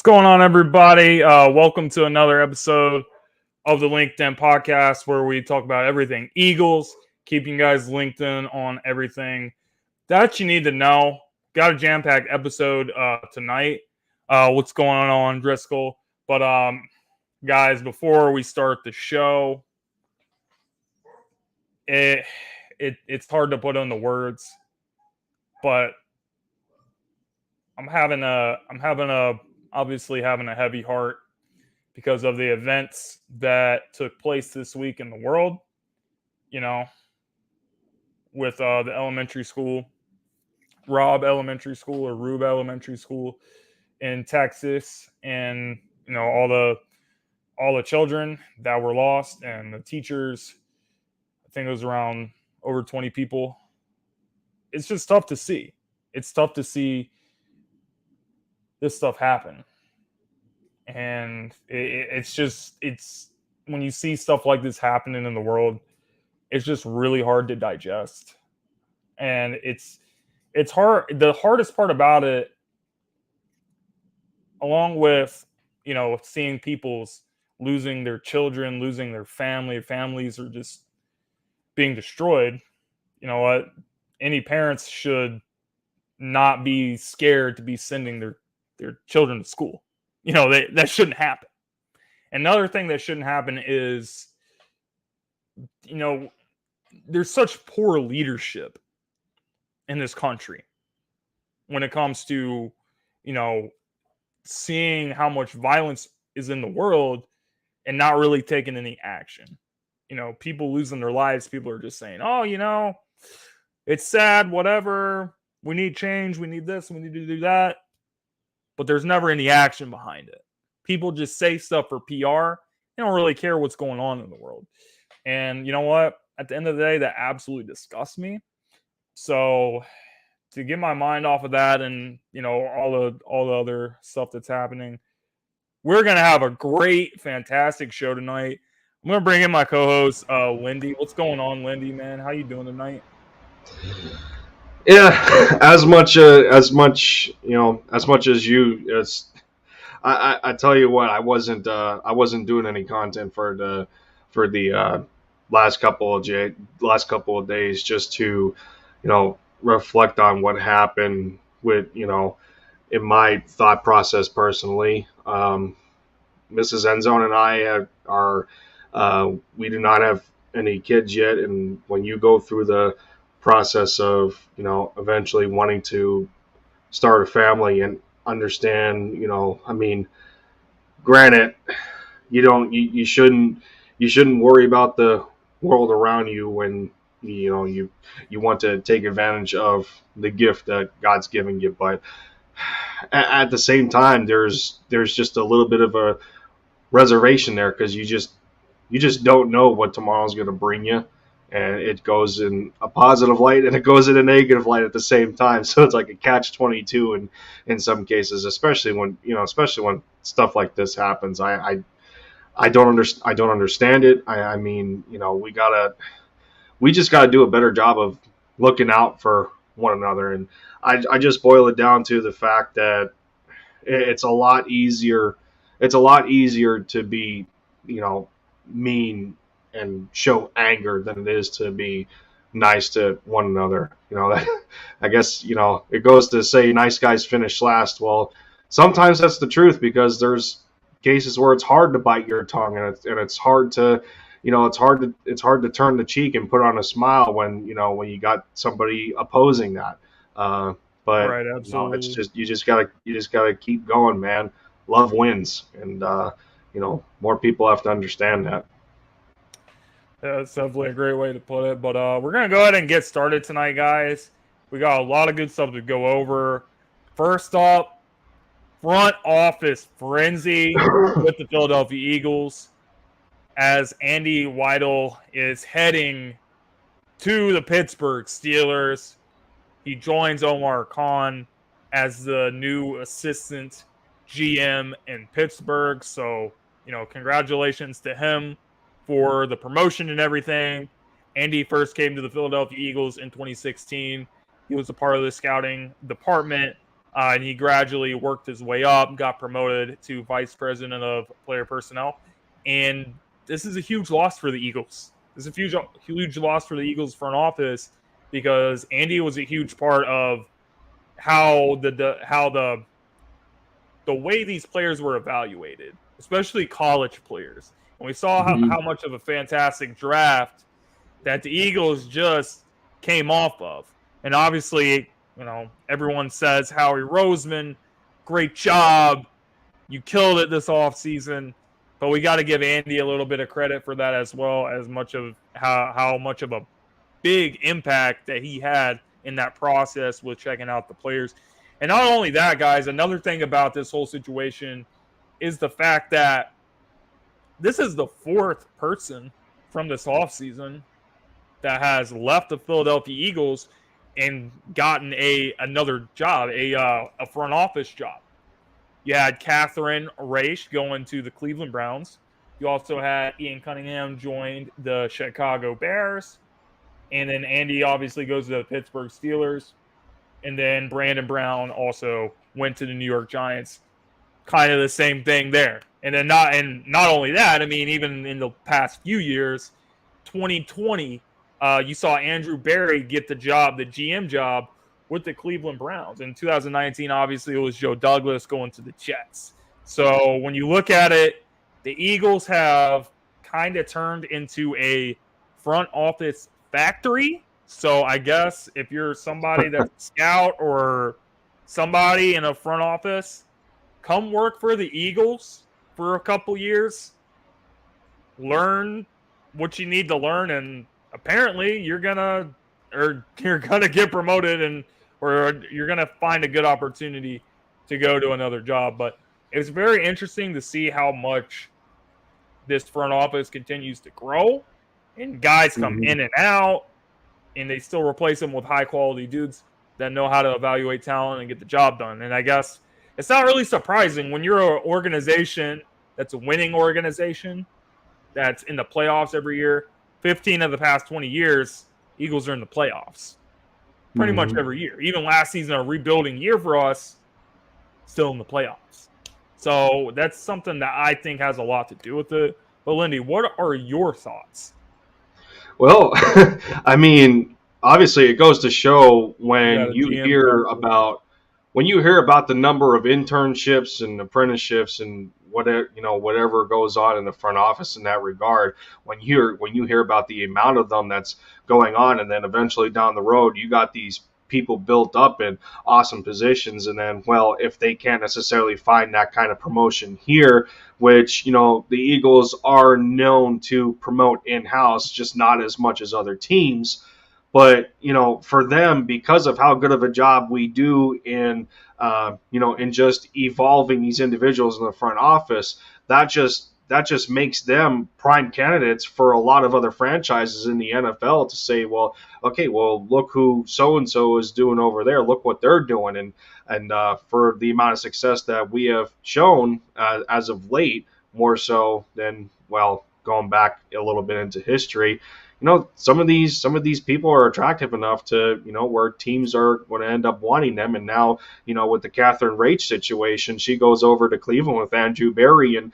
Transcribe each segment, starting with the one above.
What's going on, everybody? Welcome to another episode of the Linc'd In Podcast, where we talk about everything Eagles, keeping you guys linked in on everything that you need to know. Got a jam-packed episode tonight. What's going on, Driscoll? But guys, before we start the show, it's hard to put into words, but I'm having a heavy heart because of the events that took place this week in the world, with the elementary school, Rube Elementary School in Texas, and all the children that were lost and the teachers. I think it was around over 20 people. It's just tough to see. It's tough to see this stuff happen. And it's when you see stuff like this happening in the world, it's just really hard to digest. And it's hard. The hardest part about it, along with, seeing people's losing their children, losing their families are just being destroyed. You know what? Any parents should not be scared to be sending their children to school. That shouldn't happen. Another thing that shouldn't happen is, there's such poor leadership in this country when it comes to, seeing how much violence is in the world and not really taking any action. People losing their lives. People are just saying, oh, it's sad, whatever. We need change. We need this. We need to do that. But there's never any action behind it. People just say stuff for PR. They don't really care what's going on in the world. And you know what? At the end of the day, that absolutely disgusts me. So to get my mind off of that and, all the other stuff that's happening, we're going to have a great, fantastic show tonight. I'm going to bring in my co-host, Lindy. What's going on, Lindy, man? How you doing tonight? Yeah, as much as you, I tell you what, I wasn't doing any content for the last couple of days, just to, reflect on what happened with, in my thought process personally. Mrs. Endzone and I we do not have any kids yet, and when you go through the process of eventually wanting to start a family and understand, granted, you shouldn't worry about the world around you when you want to take advantage of the gift that God's given you, but at the same time there's just a little bit of a reservation there, because you just don't know what tomorrow's going to bring you. And it goes in a positive light and it goes in a negative light at the same time. So it's like a catch-22 in some cases, especially when stuff like this happens. I don't understand it. We just gotta do a better job of looking out for one another. And I just boil it down to the fact that it's a lot easier to be, mean and show anger than it is to be nice to one another. I guess, it goes to say nice guys finish last. Well, sometimes that's the truth, because there's cases where it's hard to bite your tongue, and it's hard to, it's hard to turn the cheek and put on a smile when you got somebody opposing that. But right, absolutely. It's just, you just gotta keep going, man. Love wins. And, more people have to understand that. Yeah, that's definitely a great way to put it. But we're going to go ahead and get started tonight, guys. We got a lot of good stuff to go over. First up, front office frenzy with the Philadelphia Eagles, as Andy Weidl is heading to the Pittsburgh Steelers. He joins Omar Khan as the new assistant GM in Pittsburgh. So, congratulations to him for the promotion and everything. Andy first came to the Philadelphia Eagles in 2016. He was a part of the scouting department And he gradually worked his way up, got promoted to vice president of player personnel. And this is a huge loss for the Eagles. This is a huge loss for the Eagles front office because Andy was a huge part of how the way these players were evaluated, especially college players. And we saw how much of a fantastic draft that the Eagles just came off of. And obviously, everyone says Howie Roseman, great job. You killed it this offseason. But we got to give Andy a little bit of credit for that as well, as much of how much of a big impact that he had in that process with checking out the players. And not only that, guys, another thing about this whole situation is the fact that this is the fourth person from this offseason that has left the Philadelphia Eagles and gotten another job, a front office job. You had Catherine Raish going to the Cleveland Browns. You also had Ian Cunningham joined the Chicago Bears. And then Andy obviously goes to the Pittsburgh Steelers. And then Brandon Brown also went to the New York Giants. Kind of the same thing there. And then not only that, I mean, even in the past few years, 2020, you saw Andrew Berry get the GM job with the Cleveland Browns. In 2019, obviously, it was Joe Douglas going to the Jets. So when you look at it, the Eagles have kind of turned into a front office factory. So I guess if you're somebody that's a scout or somebody in a front office, come work for the Eagles for a couple years, learn what you need to learn, and apparently you're gonna get promoted or you're gonna find a good opportunity to go to another job. But it's very interesting to see how much this front office continues to grow, and guys come in and out, and they still replace them with high quality dudes that know how to evaluate talent and get the job done. And I guess it's not really surprising when you're an organization that's a winning organization that's in the playoffs every year. 15 of the past 20 years, Eagles are in the playoffs pretty much every year. Even last season, a rebuilding year for us, still in the playoffs. So that's something that I think has a lot to do with it. But Lindy, what are your thoughts? Well, I mean, obviously it goes to show when you hear about the number of internships and apprenticeships and whatever goes on in the front office in that regard, when you hear about the amount of them that's going on, and then eventually down the road you got these people built up in awesome positions, and then, well, if they can't necessarily find that kind of promotion here, which the Eagles are known to promote in-house, just not as much as other teams. But for them, because of how good of a job we do in just evolving these individuals in the front office, that just makes them prime candidates for a lot of other franchises in the NFL to say, well, okay, well, look who so-and-so is doing over there. Look what they're doing. And for the amount of success that we have shown as of late, more so than, well, going back a little bit into history, some of these people are attractive enough to, where teams are going to end up wanting them. And now, with the Catherine Raish situation, she goes over to Cleveland with Andrew Berry, and,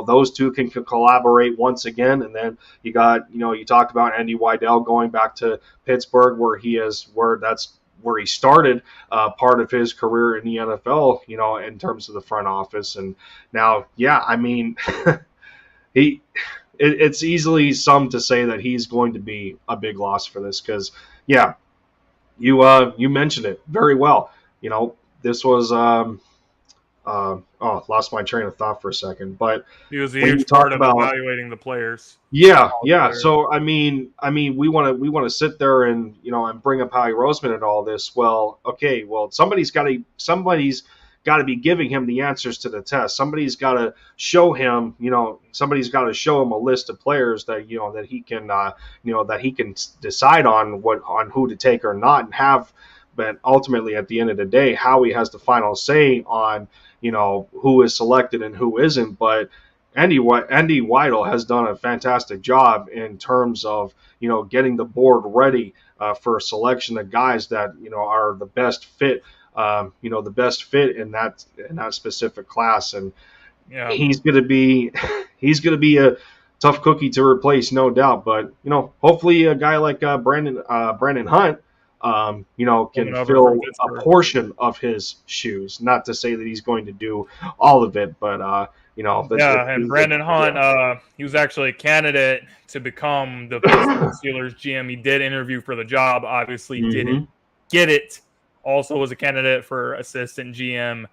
those two can collaborate once again. And then you got, you talked about Andy Weidel going back to Pittsburgh, where that's where he started part of his career in the NFL, in terms of the front office. And now, yeah, I mean, it's easily some to say that he's going to be a big loss for this because, yeah, you mentioned it very well. This was lost my train of thought for a second, but he was a huge part of evaluating the players. Yeah. So I mean, we want to sit there and and bring up Howie Roseman and all this. Well, okay, well, somebody's got to be giving him the answers to the test. Somebody's got to show him, a list of players that that he can decide on who to take or not, and have. But ultimately, at the end of the day, Howie has the final say on who is selected and who isn't. But Andy Weidel has done a fantastic job in terms of getting the board ready for a selection of guys that are the best fit the best fit in that specific class. And Yeah. he's gonna be a tough cookie to replace, no doubt. But hopefully a guy like Brandon Hunt, can Coming over from fill a Pittsburgh. portion of his shoes. Not to say that he's going to do all of it, but And Brandon Hunt, he was actually a candidate to become the Pittsburgh Steelers GM. He did interview for the job, obviously didn't get it. Also was a candidate for assistant GM,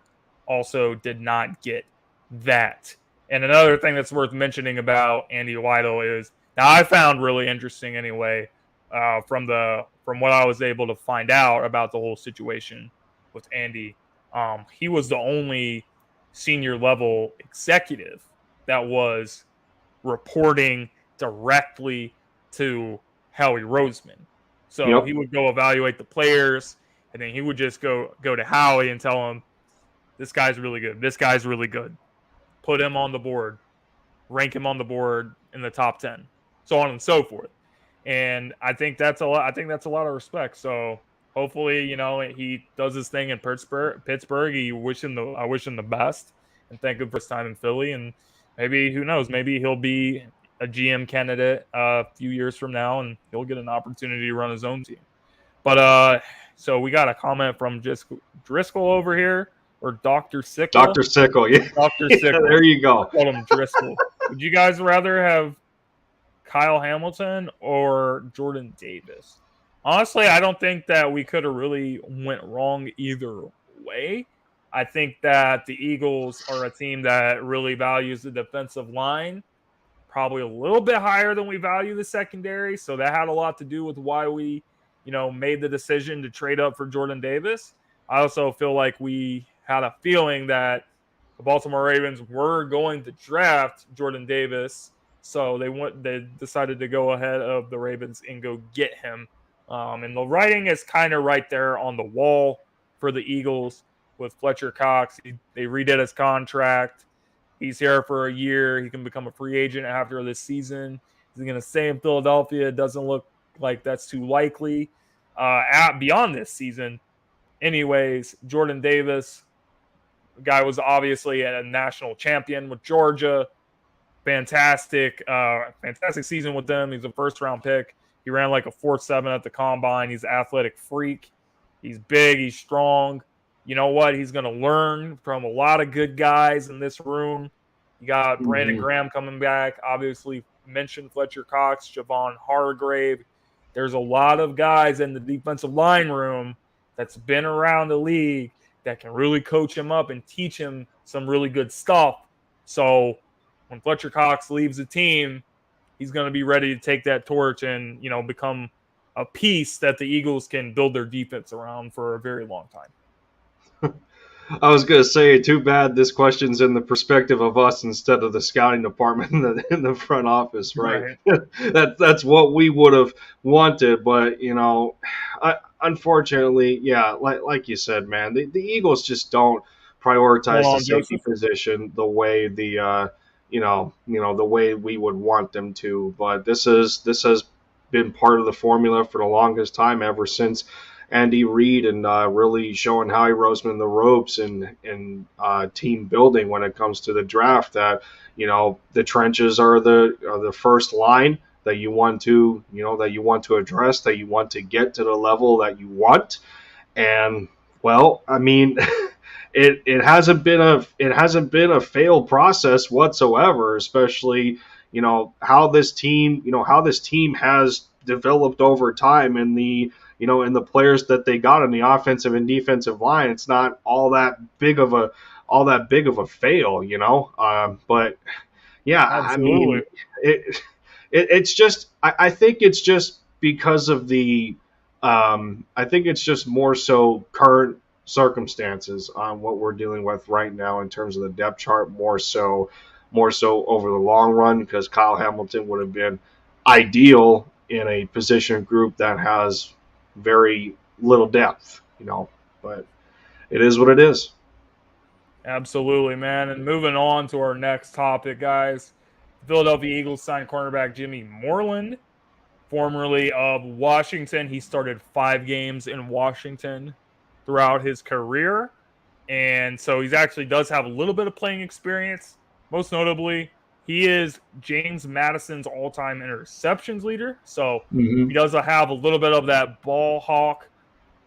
also did not get that. And another thing that's worth mentioning about Andy Weidel is, now I found really interesting anyway, from what I was able to find out about the whole situation with Andy. He was the only senior level executive that was reporting directly to Howie Roseman. So he would go evaluate the players, and then he would just go to Howie and tell him, this guy's really good. This guy's really good. Put him on the board. Rank him on the board in the top 10. So on and so forth. And I think that's a lot. I think that's a lot of respect. So hopefully, he does his thing in Pittsburgh. I wish him the best and thank him for his time in Philly. And maybe, who knows, maybe he'll be a GM candidate a few years from now, and he'll get an opportunity to run his own team. But so we got a comment from Driscoll over here, or Dr. Sickle. Dr. Sickle, yeah. Dr. Sickle. Yeah, there you go. I called him Driscoll. Would you guys rather have Kyle Hamilton or Jordan Davis? Honestly, I don't think that we could have really went wrong either way. I think that the Eagles are a team that really values the defensive line, probably a little bit higher than we value the secondary. So that had a lot to do with why we, made the decision to trade up for Jordan Davis. I also feel like we had a feeling that the Baltimore Ravens were going to draft Jordan Davis. So they decided to go ahead of the Ravens and go get him. And the writing is kind of right there on the wall for the Eagles with Fletcher Cox. They redid his contract. He's here for a year. He can become a free agent after this season. He's going to stay in Philadelphia. It doesn't look like that's too likely beyond this season. Anyways, Jordan Davis, the guy was obviously a national champion with Georgia. Fantastic season with them. He's a first-round pick. He ran like a 4.7 at the combine. He's an athletic freak. He's big. He's strong. You know what? He's going to learn from a lot of good guys in this room. You got Brandon Graham coming back. Obviously, mentioned Fletcher Cox, Javon Hargrave. There's a lot of guys in the defensive line room that's been around the league that can really coach him up and teach him some really good stuff. So when Fletcher Cox leaves the team, he's going to be ready to take that torch and, become a piece that the Eagles can build their defense around for a very long time. I was going to say, too bad this question's in the perspective of us instead of the scouting department in the front office, right? That's what we would have wanted, but unfortunately, yeah, like you said, man, the Eagles just don't prioritize the safety position the way the way we would want them to. But this has been part of the formula for the longest time, ever since Andy Reid, and really showing Howie Roseman the ropes and team building when it comes to the draft. That the trenches are the first line that you want to address, that you want to get to the level that you want. And well, I mean, it hasn't been a failed process whatsoever, especially how this team has developed over time, and the players that they got on the offensive and defensive line. It's not all that big of a fail, but yeah, absolutely. I mean, it's just, I think it's just because of the I think it's just more so current circumstances on what we're dealing with right now in terms of the depth chart, more so over the long run, because Kyle Hamilton would have been ideal in a position group that has very little depth, but it is what it is. Absolutely, man. And moving on to our next topic, guys. The Philadelphia Eagles signed cornerback Jimmy Moreland, formerly of Washington. He started 5 games in Washington. throughout his career. And so he actually does have a little bit of playing experience. Most notably, he is James Madison's all-time interceptions leader. So Mm-hmm. he does have a little bit of that ball hawk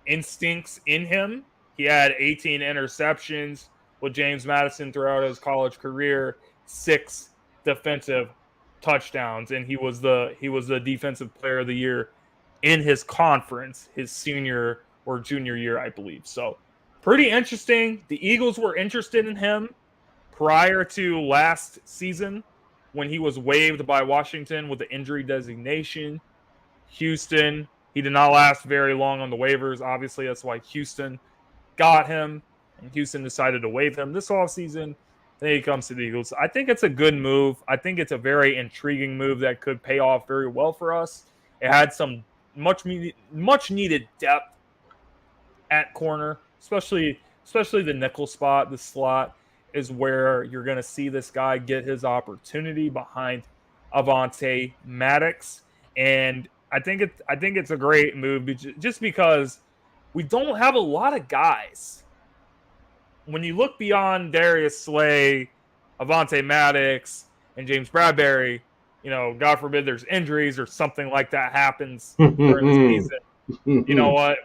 instincts in him. He had 18 interceptions with James Madison throughout his college career, 6 defensive touchdowns, and he was the defensive player of the year in his conference, his senior or junior year, I believe. So pretty interesting. The Eagles were interested in him prior to last season when he was waived by Washington with the injury designation. Houston, he did not last very long on the waivers. Obviously, that's why Houston got him, and Houston decided to waive him this offseason. Then he comes to the Eagles. I think it's a good move. I think it's a very intriguing move that could pay off very well for us. It had some much needed depth at corner, especially the nickel spot. The slot is where you're going to see this guy get his opportunity behind Avonte Maddox, and I think it's a great move just because we don't have a lot of guys. When you look beyond Darius Slay, Avonte Maddox, and James Bradbury, God forbid there's injuries or something like that happens during the season. You know what?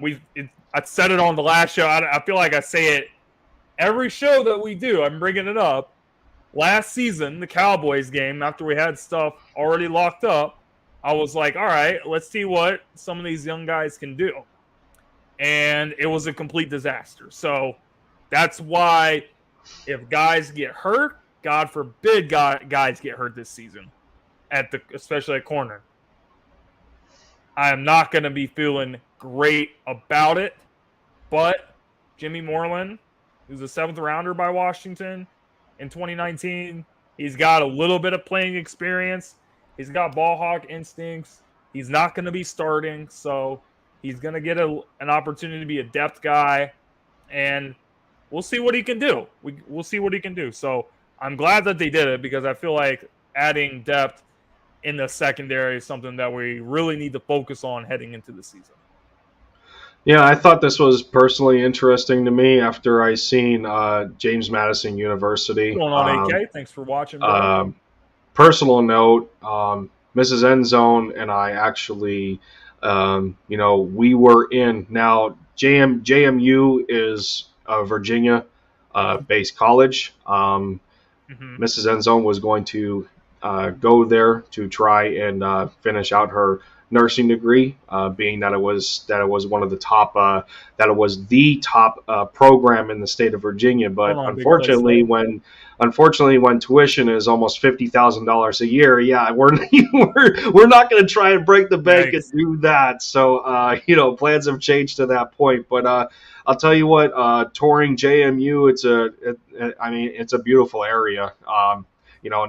I said it on the last show. I feel like I say it every show that we do. I'm bringing it up. Last season, the Cowboys game, after we had stuff already locked up, I was like, all right, let's see what some of these young guys can do. And it was a complete disaster. So that's why if guys get hurt, God forbid guys get hurt this season, especially at corner, I am not going to be feeling great about it. But Jimmy Moreland, who's a 7th rounder by Washington in 2019, he's got a little bit of playing experience. He's got ball hawk instincts. He's not going to be starting, so he's going to get an opportunity to be a depth guy, and we'll see what he can do. We'll see what he can do. So I'm glad that they did it because I feel like adding depth in the secondary is something that we really need to focus on heading into the season. Yeah, I thought this was personally interesting to me after I seen James Madison University. What's going on, AK? Thanks for watching, bro. Personal note, Mrs. Endzone and I actually, we were in. Now, JMU is a Virginia-based college. Mrs. Endzone was going to go there to try and finish out her nursing degree, being that it was one of the top, that it was the top program in the state of Virginia. But unfortunately, when tuition is almost $50,000 a year, yeah, we're not going to try and break the bank and do that. So plans have changed to that point. But I'll tell you what, touring JMU, it's a beautiful area.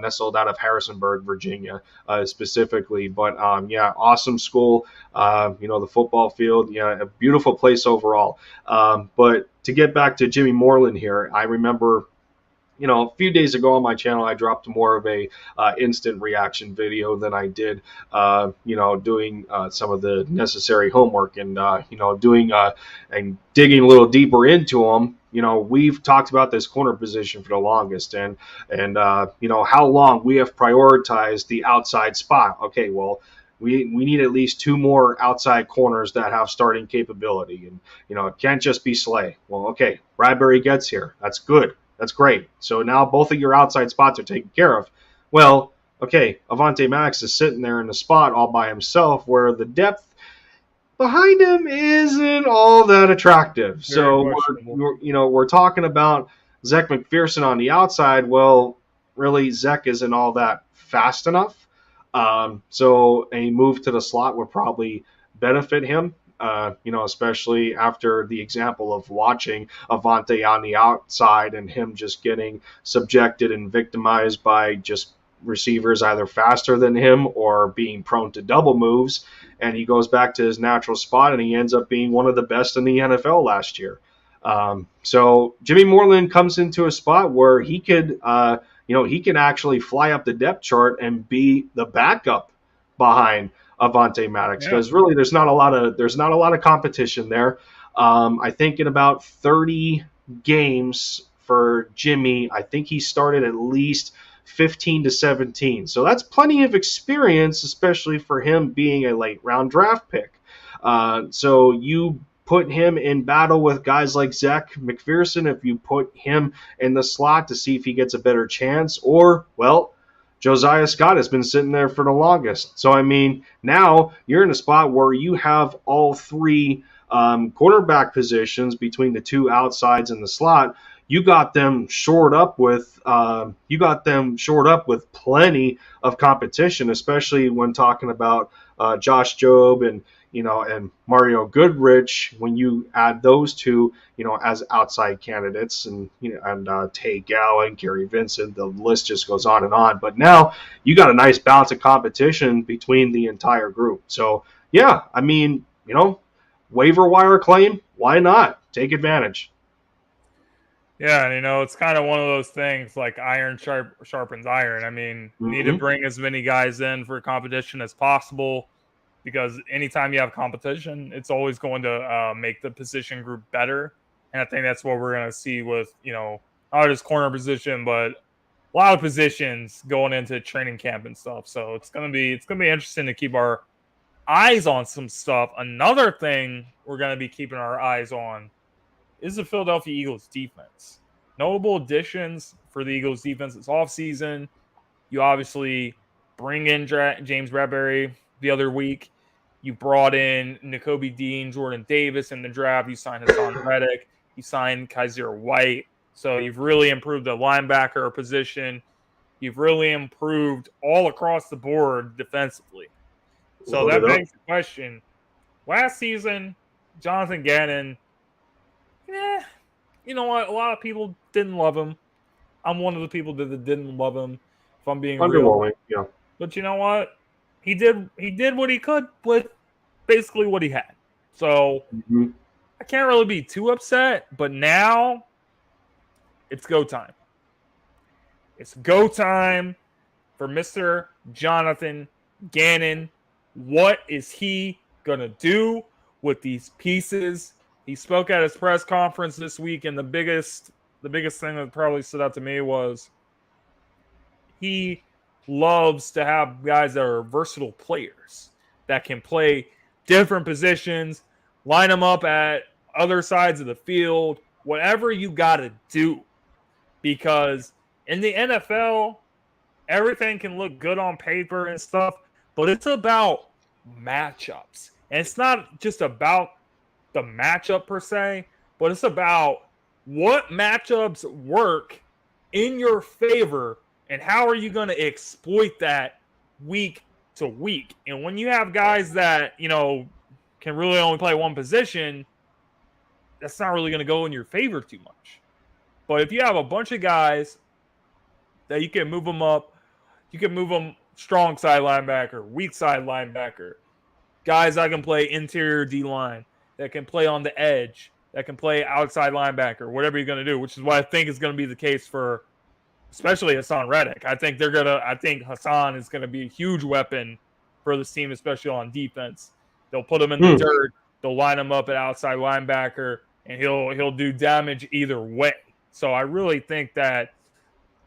Nestled out of Harrisonburg, Virginia, specifically. But awesome school. The football field, a beautiful place overall. But to get back to Jimmy Moreland here, I remember, a few days ago on my channel, I dropped more of a instant reaction video than I did, doing some of the necessary homework and, doing and digging a little deeper into them. We've talked about this corner position for the longest and how long we have prioritized the outside spot. Okay, well, we need at least 2 more outside corners that have starting capability. And, it can't just be Slay. Well, okay, Bradbury gets here. That's good. That's great. So now both of your outside spots are taken care of. Well, okay, Avonte Maddox is sitting there in the spot all by himself where the depth behind him isn't all that attractive. So we're talking about Zech McPherson on the outside. Well, really, Zech isn't all that fast enough. So a move to the slot would probably benefit him. Especially after the example of watching Avonte on the outside and him just getting subjected and victimized by just receivers either faster than him or being prone to double moves. And he goes back to his natural spot and he ends up being one of the best in the NFL last year. So Jimmy Moreland comes into a spot where he could, he can actually fly up the depth chart and be the backup behind Avonte Maddox because really there's not a lot of competition there. I think in about 30 games for Jimmy, I think he started at least 15 to 17. So that's plenty of experience, especially for him being a late round draft pick. So you put him in battle with guys like Zach McPherson, if you put him in the slot to see if he gets a better chance, or, well, Josiah Scott has been sitting there for the longest. So, I mean, now you're in a spot where you have all three cornerback positions between the two outsides and the slot. You got them shored up with plenty of competition, especially when talking about Josh Jobe and Mario Goodrich. When you add those two, as outside candidates, and Tay Gowan, Gary Vincent, the list just goes on and on. But now you got a nice balance of competition between the entire group. So yeah, I mean, waiver wire claim, why not? Take advantage. Yeah, and it's kind of one of those things like iron sharpens iron. I mean, you need to bring as many guys in for competition as possible, because anytime you have competition, it's always going to make the position group better. And I think that's what we're going to see with, not just corner position, but a lot of positions going into training camp and stuff. So it's going to be interesting to keep our eyes on some stuff. Another thing we're going to be keeping our eyes on is the Philadelphia Eagles defense. Notable additions for the Eagles defense this offseason. You obviously bring in James Bradbury the other week. You brought in Nakobe Dean, Jordan Davis in the draft. You signed Hassan Reddick. You signed Kaiser White. So you've really improved the linebacker position. You've really improved all across the board defensively. So that begs the question. Last season, Jonathan Gannon, you know what? A lot of people didn't love him. I'm one of the people that didn't love him, if I'm being real. Yeah. But you know what? He did what he could with basically what he had. So I can't really be too upset. But now it's go time. It's go time for Mr. Jonathan Gannon. What is he going to do with these pieces? He spoke at his press conference this week, and the biggest thing that probably stood out to me was he loves to have guys that are versatile players that can play different positions, line them up at other sides of the field, whatever you got to do. Because in the NFL, everything can look good on paper and stuff, but it's about matchups. And it's not just about the matchup per se, but it's about what matchups work in your favor and how are you going to exploit that week to week. And when you have guys that, can really only play one position, that's not really going to go in your favor too much. But if you have a bunch of guys that you can move them up, you can move them strong side linebacker, weak side linebacker, guys that can play interior D-line, that can play on the edge, that can play outside linebacker, whatever you're going to do, which is what I think is going to be the case for especially Hassan Reddick. I think Hassan is going to be a huge weapon for this team, especially on defense. They'll put him in the dirt, they'll line him up at outside linebacker, and he'll do damage either way. So I really think that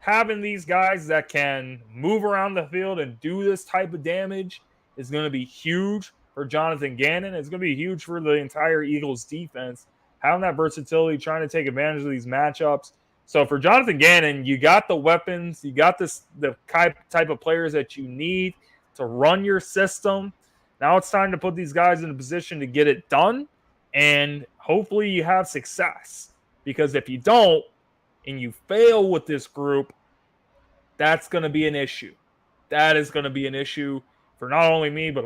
having these guys that can move around the field and do this type of damage is going to be huge for Jonathan Gannon. It's going to be huge for the entire Eagles defense. Having that versatility, trying to take advantage of these matchups. So for Jonathan Gannon, you got the weapons, you got the type of players that you need to run your system. Now it's time to put these guys in a position to get it done, and hopefully you have success. Because if you don't, and you fail with this group, that's going to be an issue. That is going to be an issue for not only me, but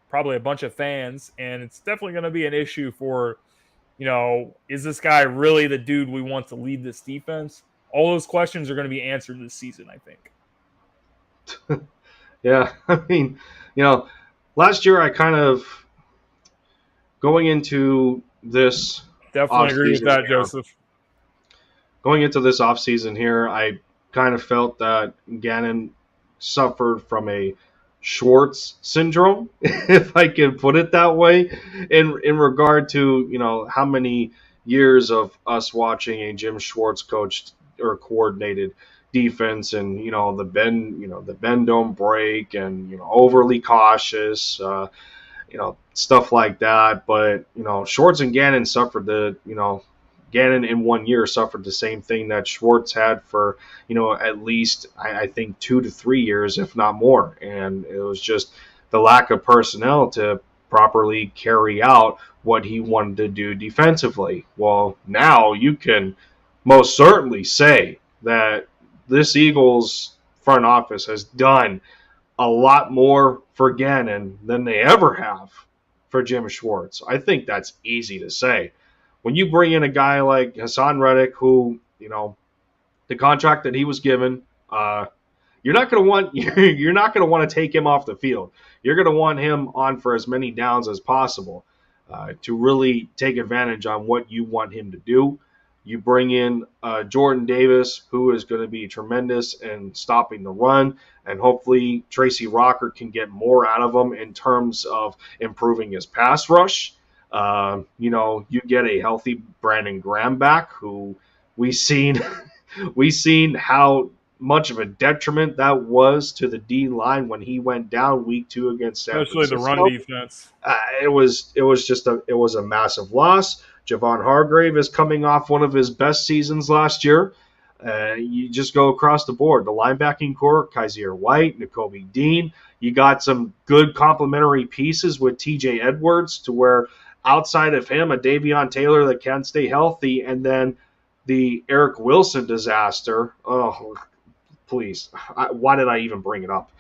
probably a bunch of fans. And it's definitely going to be an issue for, is this guy really the dude we want to lead this defense? All those questions are going to be answered this season, I think. Yeah, I mean, last year I kind of, going into this definitely agree with that, Joseph. Going into this offseason here, I kind of felt that Gannon suffered from a Schwartz syndrome, if I can put it that way, in regard to, how many years of us watching a Jim Schwartz coached or coordinated defense, and the bend don't break, and overly cautious, stuff like that. But Schwartz and Gannon suffered Gannon in 1 year suffered the same thing that Schwartz had for, at least, I think 2 to 3 years, if not more. And it was just the lack of personnel to properly carry out what he wanted to do defensively. Well, now you can most certainly say that this Eagles front office has done a lot more for Gannon than they ever have for Jim Schwartz. I think that's easy to say. When you bring in a guy like Hassan Reddick, who, the contract that he was given, you're not going to want to take him off the field. You're going to want him on for as many downs as possible to really take advantage on what you want him to do. You bring in Jordan Davis, who is going to be tremendous in stopping the run, and hopefully Tracy Rocker can get more out of him in terms of improving his pass rush. You get a healthy Brandon Graham back, who we seen how much of a detriment that was to the D line when he went down week 2 against San Francisco. Especially the run defense. It was a massive loss. Javon Hargrave is coming off one of his best seasons last year. You just go across the board. The linebacking core, Kaiser White, Nakobe Dean. You got some good complementary pieces with TJ Edwards, to where outside of him, a Davion Taylor that can stay healthy, and then the Eric Wilson disaster. Oh, please. Why did I even bring it up?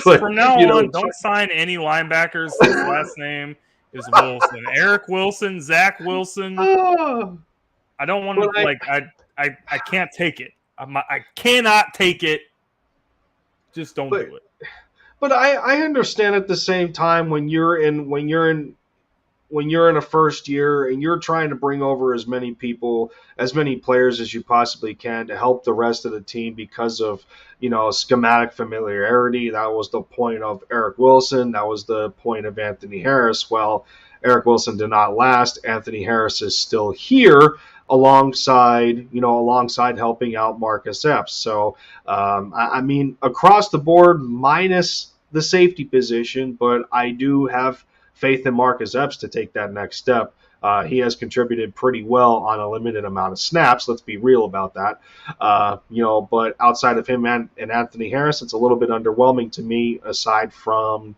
From now on, don't sign any linebackers. His last name is Wilson. Eric Wilson, Zach Wilson. I don't want to, I can't take it. I cannot take it. Just don't do it. But I understand at the same time when you're in a first year and you're trying to bring over as many players as you possibly can to help the rest of the team because of, schematic familiarity. That was the point of Eric Wilson. That was the point of Anthony Harris. Well, Eric Wilson did not last. Anthony Harris is still here alongside helping out Marcus Epps. So, across the board, minus the safety position, but I do have faith in Marcus Epps to take that next step. He has contributed pretty well on a limited amount of snaps. Let's be real about that. But outside of him and Anthony Harris, it's a little bit underwhelming to me, aside from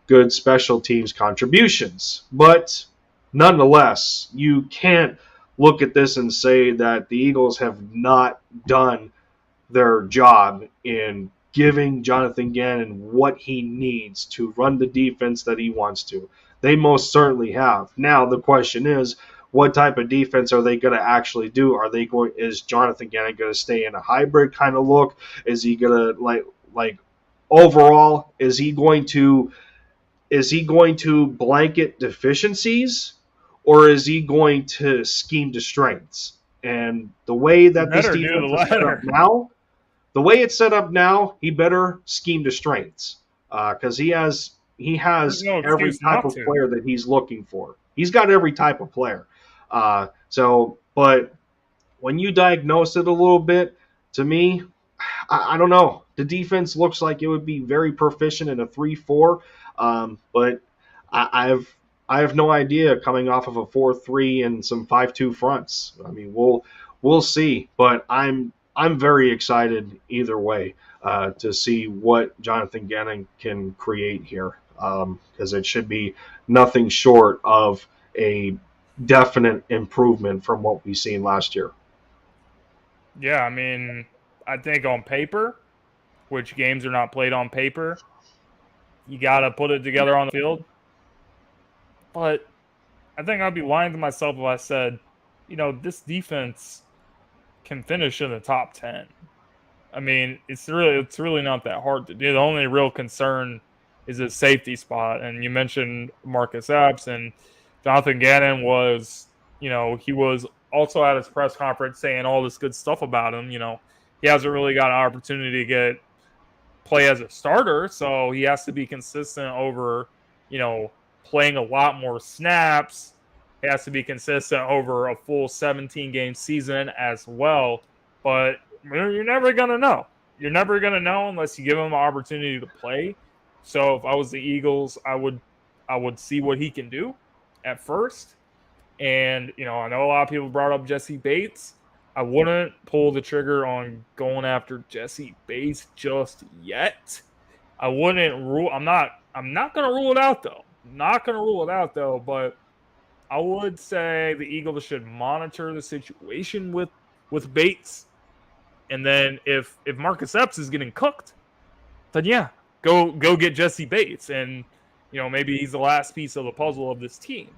good special teams contributions. But nonetheless, you can't look at this and say that the Eagles have not done their job in giving Jonathan Gannon what he needs to run the defense that he wants to. They most certainly have. Now the question is, what type of defense are they going to actually do? Is Jonathan Gannon going to stay in a hybrid kind of look? Is he going to overall? Is he going to blanket deficiencies, or is he going to scheme to strengths? And the way that this defense is set up now. The way it's set up now, he better scheme to strengths because he has every type of player that he's looking for. He's got every type of player. But when you diagnose it a little bit, to me, I don't know. The defense looks like it would be very proficient in a 3-4, but I have no idea coming off of a 4-3 and some 5-2 fronts. I mean, we'll see, but I'm very excited either way to see what Jonathan Gannon can create here, because it should be nothing short of a definite improvement from what we've seen last year. Yeah, I mean, I think on paper, which games are not played on paper, you got to put it together on the field. But I think I'd be lying to myself if I said, this defense can finish in the top 10. I mean, it's really not that hard to do. The only real concern is his safety spot. And you mentioned Marcus Epps, and Jonathan Gannon was, he was also at his press conference saying all this good stuff about him. He hasn't really got an opportunity to get play as a starter, so he has to be consistent over, playing a lot more snaps. He has to be consistent over a full 17-game season as well. But you're never going to know. You're never going to know unless you give him an opportunity to play. So if I was the Eagles, I would see what he can do at first. And, I know a lot of people brought up Jesse Bates. I wouldn't pull the trigger on going after Jesse Bates just yet. I wouldn't rule. I'm not going to rule it out, though. But I would say the Eagles should monitor the situation with Bates. And then if Marcus Epps is getting cooked, then yeah, go get Jesse Bates. And, maybe he's the last piece of the puzzle of this team.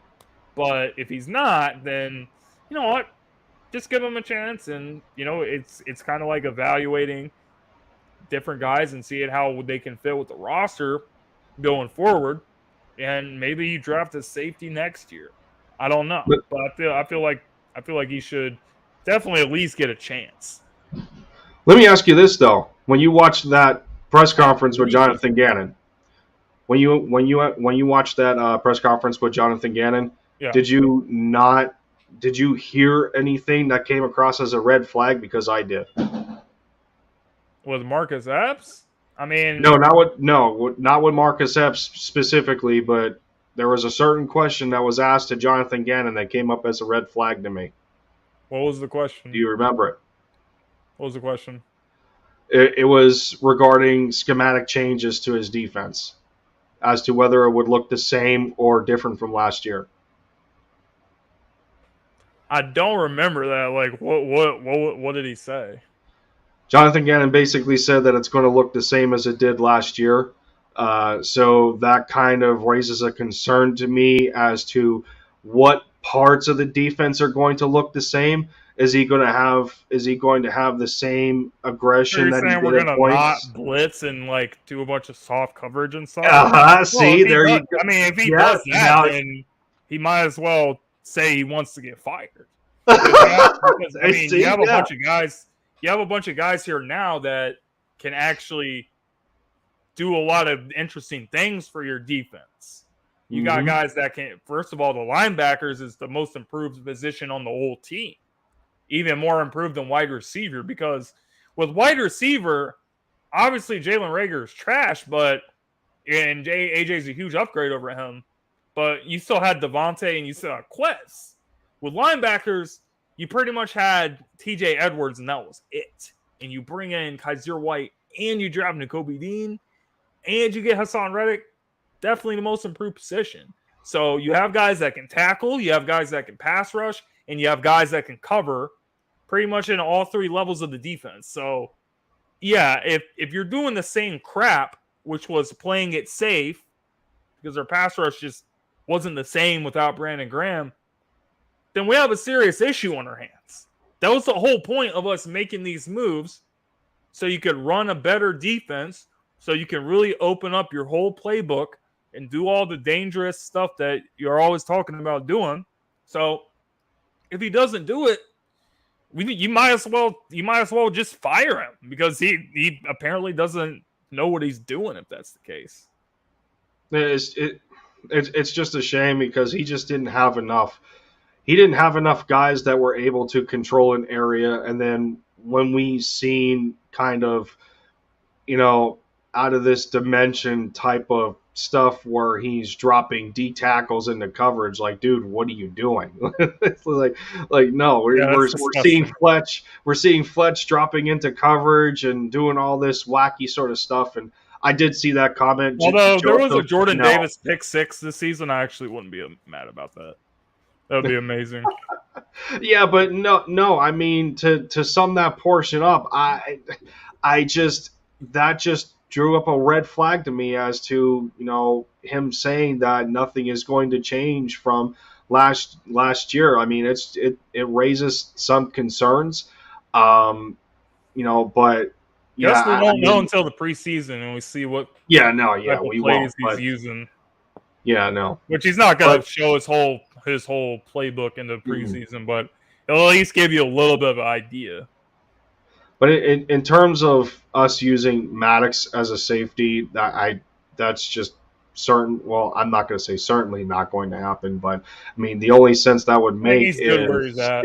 But if he's not, then you know what? Just give him a chance. And, it's kind of like evaluating different guys and seeing how they can fit with the roster going forward. And maybe you draft a safety next year. I don't know. But I feel like he should definitely at least get a chance. Let me ask you this, though. When you watched that press conference with Jonathan Gannon, when you watched that press conference with Jonathan Gannon, yeah. Did you hear anything that came across as a red flag? Because I did. With Marcus Epps? I mean, not with Marcus Epps specifically, but there was a certain question that was asked to Jonathan Gannon that came up as a red flag to me. What was the question? Do you remember it? What was the question? It was regarding schematic changes to his defense, as to whether it would look the same or different from last year. I don't remember that. Like, what did he say? Jonathan Gannon basically said that it's going to look the same as it did last year. So that kind of raises a concern to me as to what parts of the defense are going to look the same. Is he going to have the same aggression that he did we're at going to not blitz and do a bunch of soft coverage and stuff? See, there you go. I mean, if he does that, then he might as well say he wants to get fired. Because, I mean, you have a bunch of guys. You have a bunch of guys here now that can actually do a lot of interesting things for your defense. You got guys that can. First of all, the linebackers is the most improved position on the whole team. Even more improved than wide receiver, because with wide receiver, obviously Jalen Reagor is trash, and AJ's a huge upgrade over him. But you still had Devontae and you still had Quez. With linebackers, you pretty much had TJ Edwards, and that was it. And you bring in Kaiser White, and you draft Nakobe Dean, and you get Hassan Reddick. Definitely the most improved position. So you have guys that can tackle, you have guys that can pass rush, and you have guys that can cover pretty much in all three levels of the defense. So, yeah, if you're doing the same crap, which was playing it safe, because our pass rush just wasn't the same without Brandon Graham, then we have a serious issue on our hands. That was the whole point of us making these moves, so you could run a better defense, so you can really open up your whole playbook and do all the dangerous stuff that you're always talking about doing. So if he doesn't do it, you might as well just fire him, because he apparently doesn't know what he's doing, if that's the case. It's just a shame, because he just didn't have enough. He didn't have enough guys that were able to control an area, and then when we seen kind of, out of this dimension type of stuff where he's dropping D tackles into coverage, like, dude, what are you doing? It's no, we're seeing Fletch. We're seeing Fletch dropping into coverage and doing all this wacky sort of stuff. And I did see that comment. Although there was a Jordan Davis pick 6 this season, I actually wouldn't be mad about that. That would be amazing. Yeah, but no. I mean, to sum that portion up, that just drew up a red flag to me as to, him saying that nothing is going to change from last year. I mean, it raises some concerns, but yeah, we won't know until the preseason, and we see what we plays won't, he's using. Yeah, no. Which he's not going to show his whole playbook in the preseason, but it'll at least give you a little bit of an idea. But in terms of us using Maddox as a safety, that's just certain. Well, I'm not going to say certainly not going to happen, but I mean the only sense that would I think make he's good where he's is at.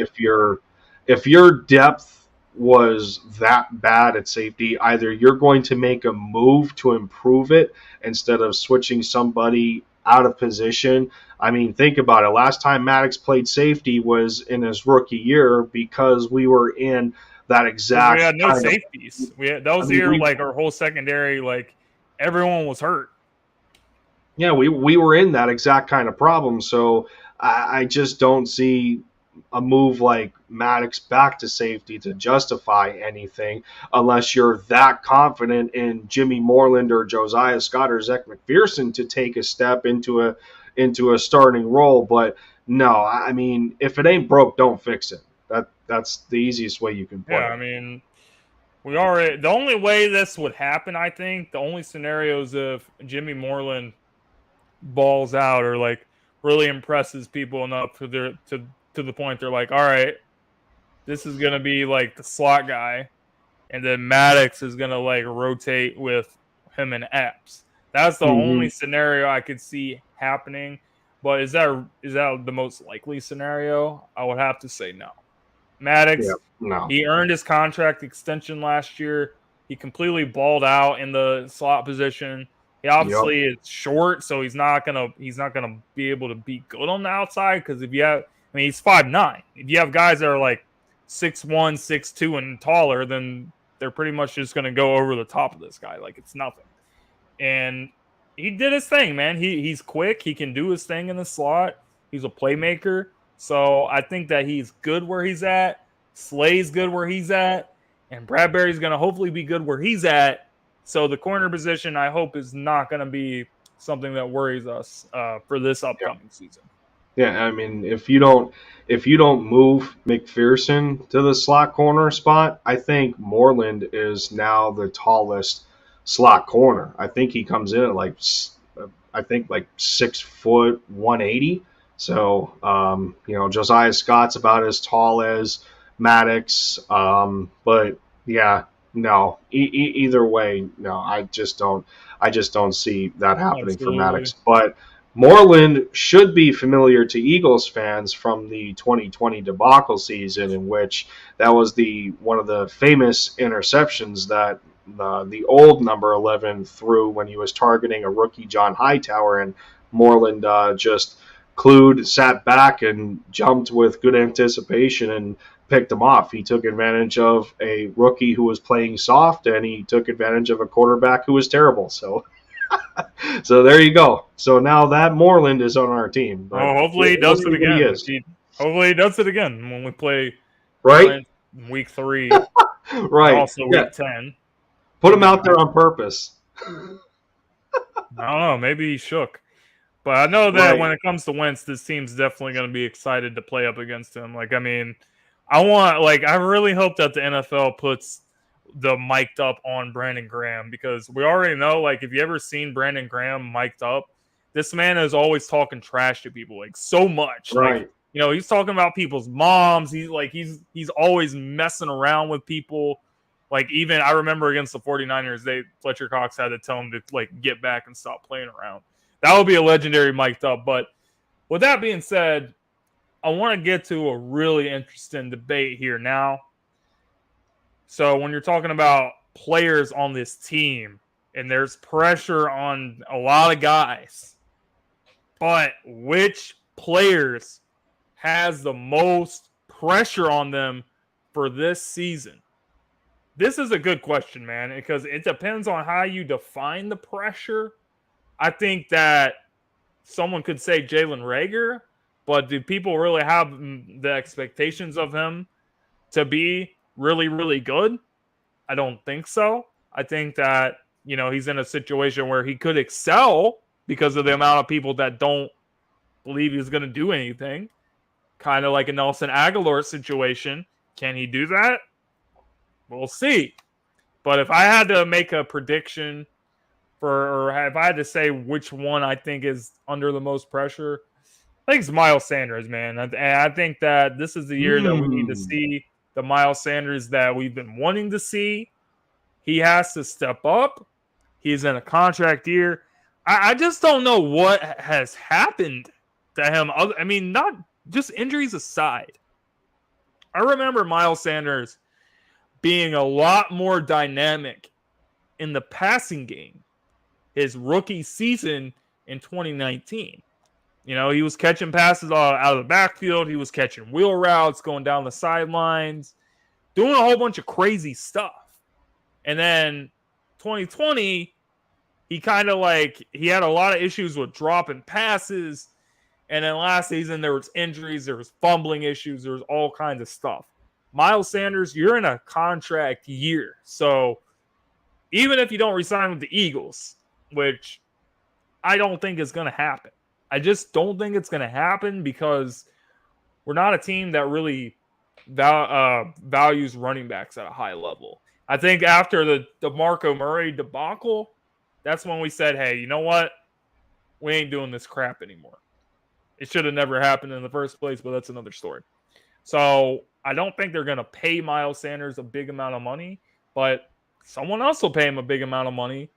if your depth was that bad at safety, either you're going to make a move to improve it instead of switching somebody out of position. I mean, think about it. Last time Maddox played safety was in his rookie year because we were in that exact. We had no kind safeties. That was the year like our whole secondary, like everyone was hurt. Yeah, we were in that exact kind of problem. So I just don't see a move like Maddox back to safety to justify anything unless you're that confident in Jimmy Moreland or Josiah Scott or Zach McPherson to take a step into a starting role. But no, I mean, if it ain't broke, don't fix it. That's the easiest way you can put it. Yeah, I mean, the only way this would happen, I think, the only scenarios if Jimmy Moreland balls out or like really impresses people enough to the point they're like, all right, this is gonna be like the slot guy, and then Maddox is gonna like rotate with him and Epps. That's the only scenario I could see happening. But is that the most likely scenario? I would have to say no. Maddox, no. He earned his contract extension last year. He completely balled out in the slot position. He obviously is short, so he's not gonna be able to be good on the outside. Because he's 5'9". If you have guys that are like 6'1", 6'2", and taller, then they're pretty much just gonna go over the top of this guy like it's nothing. And he did his thing, man. He's quick. He can do his thing in the slot. He's a playmaker. So I think that he's good where he's at. Slay's good where he's at. And Bradbury's going to hopefully be good where he's at. So the corner position, I hope, is not going to be something that worries us for this upcoming season. Yeah, I mean, if you don't move McPherson to the slot corner spot, I think Moreland is now the tallest slot corner. I think he comes in at like 6 foot 180. So Josiah Scott's about as tall as Maddox. But yeah, no. Either way, no. I just don't see that happening for Maddox. But Moreland should be familiar to Eagles fans from the 2020 debacle season, in which that was one of the famous interceptions that the old number 11 threw when he was targeting a rookie John Hightower, and Moreland just sat back and jumped with good anticipation and picked him off. He took advantage of a rookie who was playing soft, and he took advantage of a quarterback who was terrible. So there you go. So now that Moreland is on our team. But hopefully he does it again. Hopefully he does it again when we play week 3. Right. Also week 10. Put him out there on purpose. I don't know. Maybe he shook. But I know that when it comes to Wentz, this team's definitely going to be excited to play up against him. Like, I mean, I really hope that the NFL puts the mic'd up on Brandon Graham, because we already know, like, if you ever seen Brandon Graham mic'd up, this man is always talking trash to people, like, so much. Right. Like, he's talking about people's moms. He's always messing around with people. Like, even I remember against the 49ers, Fletcher Cox had to tell him to, like, get back and stop playing around. That would be a legendary mic'd up. But with that being said, I want to get to a really interesting debate here now. So when you're talking about players on this team, and there's pressure on a lot of guys, but which players has the most pressure on them for this season? This is a good question, man, because it depends on how you define the pressure. I think that someone could say Jalen Reagor, but do people really have the expectations of him to be really, really good? I don't think so. I think that, he's in a situation where he could excel because of the amount of people that don't believe he's going to do anything. Kind of like a Nelson Aguilar situation. Can he do that? We'll see. But if I had to make a prediction or if I had to say which one I think is under the most pressure, I think it's Miles Sanders, man. And I think that this is the year that we need to see the Miles Sanders that we've been wanting to see. He has to step up. He's in a contract year. I just don't know what has happened to him. I mean, not just injuries aside. I remember Miles Sanders being a lot more dynamic in the passing game his rookie season in 2019. You know, he was catching passes out of the backfield. He was catching wheel routes, going down the sidelines, doing a whole bunch of crazy stuff. And then 2020, he kind of he had a lot of issues with dropping passes. And then last season, there was injuries, there was fumbling issues, there was all kinds of stuff. Miles Sanders, you're in a contract year. So even if you don't resign with the Eagles, which I don't think is going to happen. I just don't think it's going to happen because we're not a team that really values running backs at a high level. I think after the DeMarco Murray debacle, that's when we said, hey, you know what? We ain't doing this crap anymore. It should have never happened in the first place, but that's another story. So I don't think they're going to pay Miles Sanders a big amount of money, but someone else will pay him a big amount of money.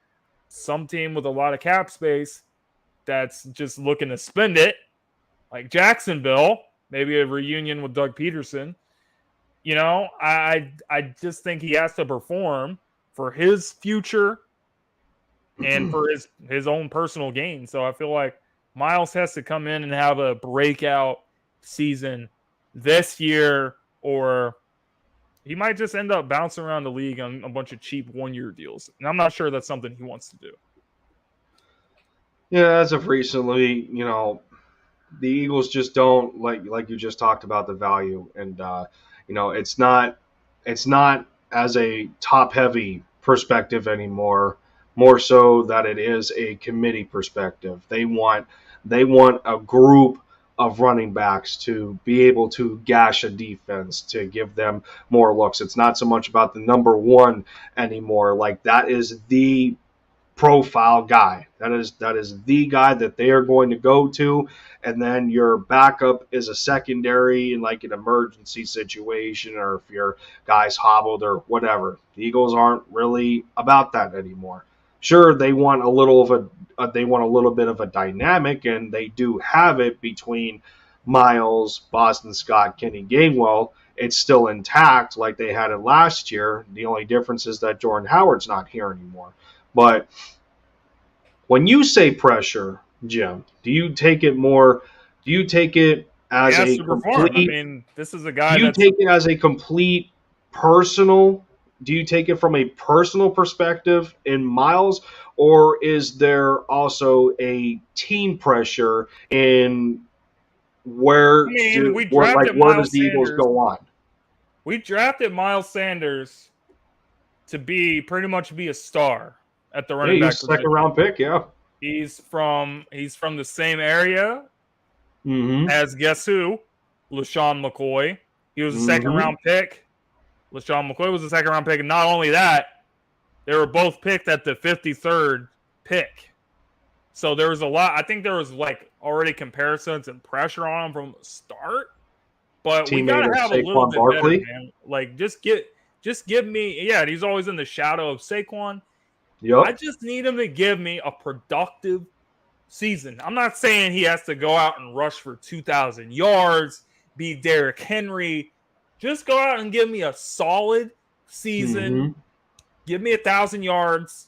Some team with a lot of cap space that's just looking to spend it, like Jacksonville, maybe a reunion with Doug Peterson. You know, I just think he has to perform for his future and for his own personal gain. So I feel like Miles has to come in and have a breakout season this year, or he might just end up bouncing around the league on a bunch of cheap one-year deals. And I'm not sure that's something he wants to do. Yeah, as of recently, you know, the Eagles just don't like you just talked about the value, and you know, it's not as a top-heavy perspective anymore. More so that it is a committee perspective. They want a group of running backs to be able to gash a defense, to give them more looks. It's not so much about the number one anymore. Like, that is the profile guy. That is the guy that they are going to go to, and then your backup is a secondary in like an emergency situation, or if your guy's hobbled or whatever. The Eagles aren't really about that anymore. Sure, they want a little bit of a dynamic, and they do have it between Miles, Boston Scott, Kenny Gainwell. It's still intact like they had it last year. The only difference is that Jordan Howard's not here anymore. But when you say pressure, Jim, do you take it as a complete? I mean, this is a guy. Do you take it as a complete personal? Do you take it from a personal perspective in Miles, or is there also a team pressure in where does the Eagles go on? We drafted Miles Sanders to pretty much be a star at the running back position. Second round pick, yeah. He's from the same area as guess who? LaShawn McCoy. He was a second round pick. LaShawn McCoy was a second round pick, and not only that, they were both picked at the 53rd pick. So there was a lot. I think there was already comparisons and pressure on him from the start. But we gotta have a little bit better, man. Like, just give me. Yeah, he's always in the shadow of Saquon. Yep. I just need him to give me a productive season. I'm not saying he has to go out and rush for 2,000 yards, be Derrick Henry. Just go out and give me a solid season. Give me 1,000 yards.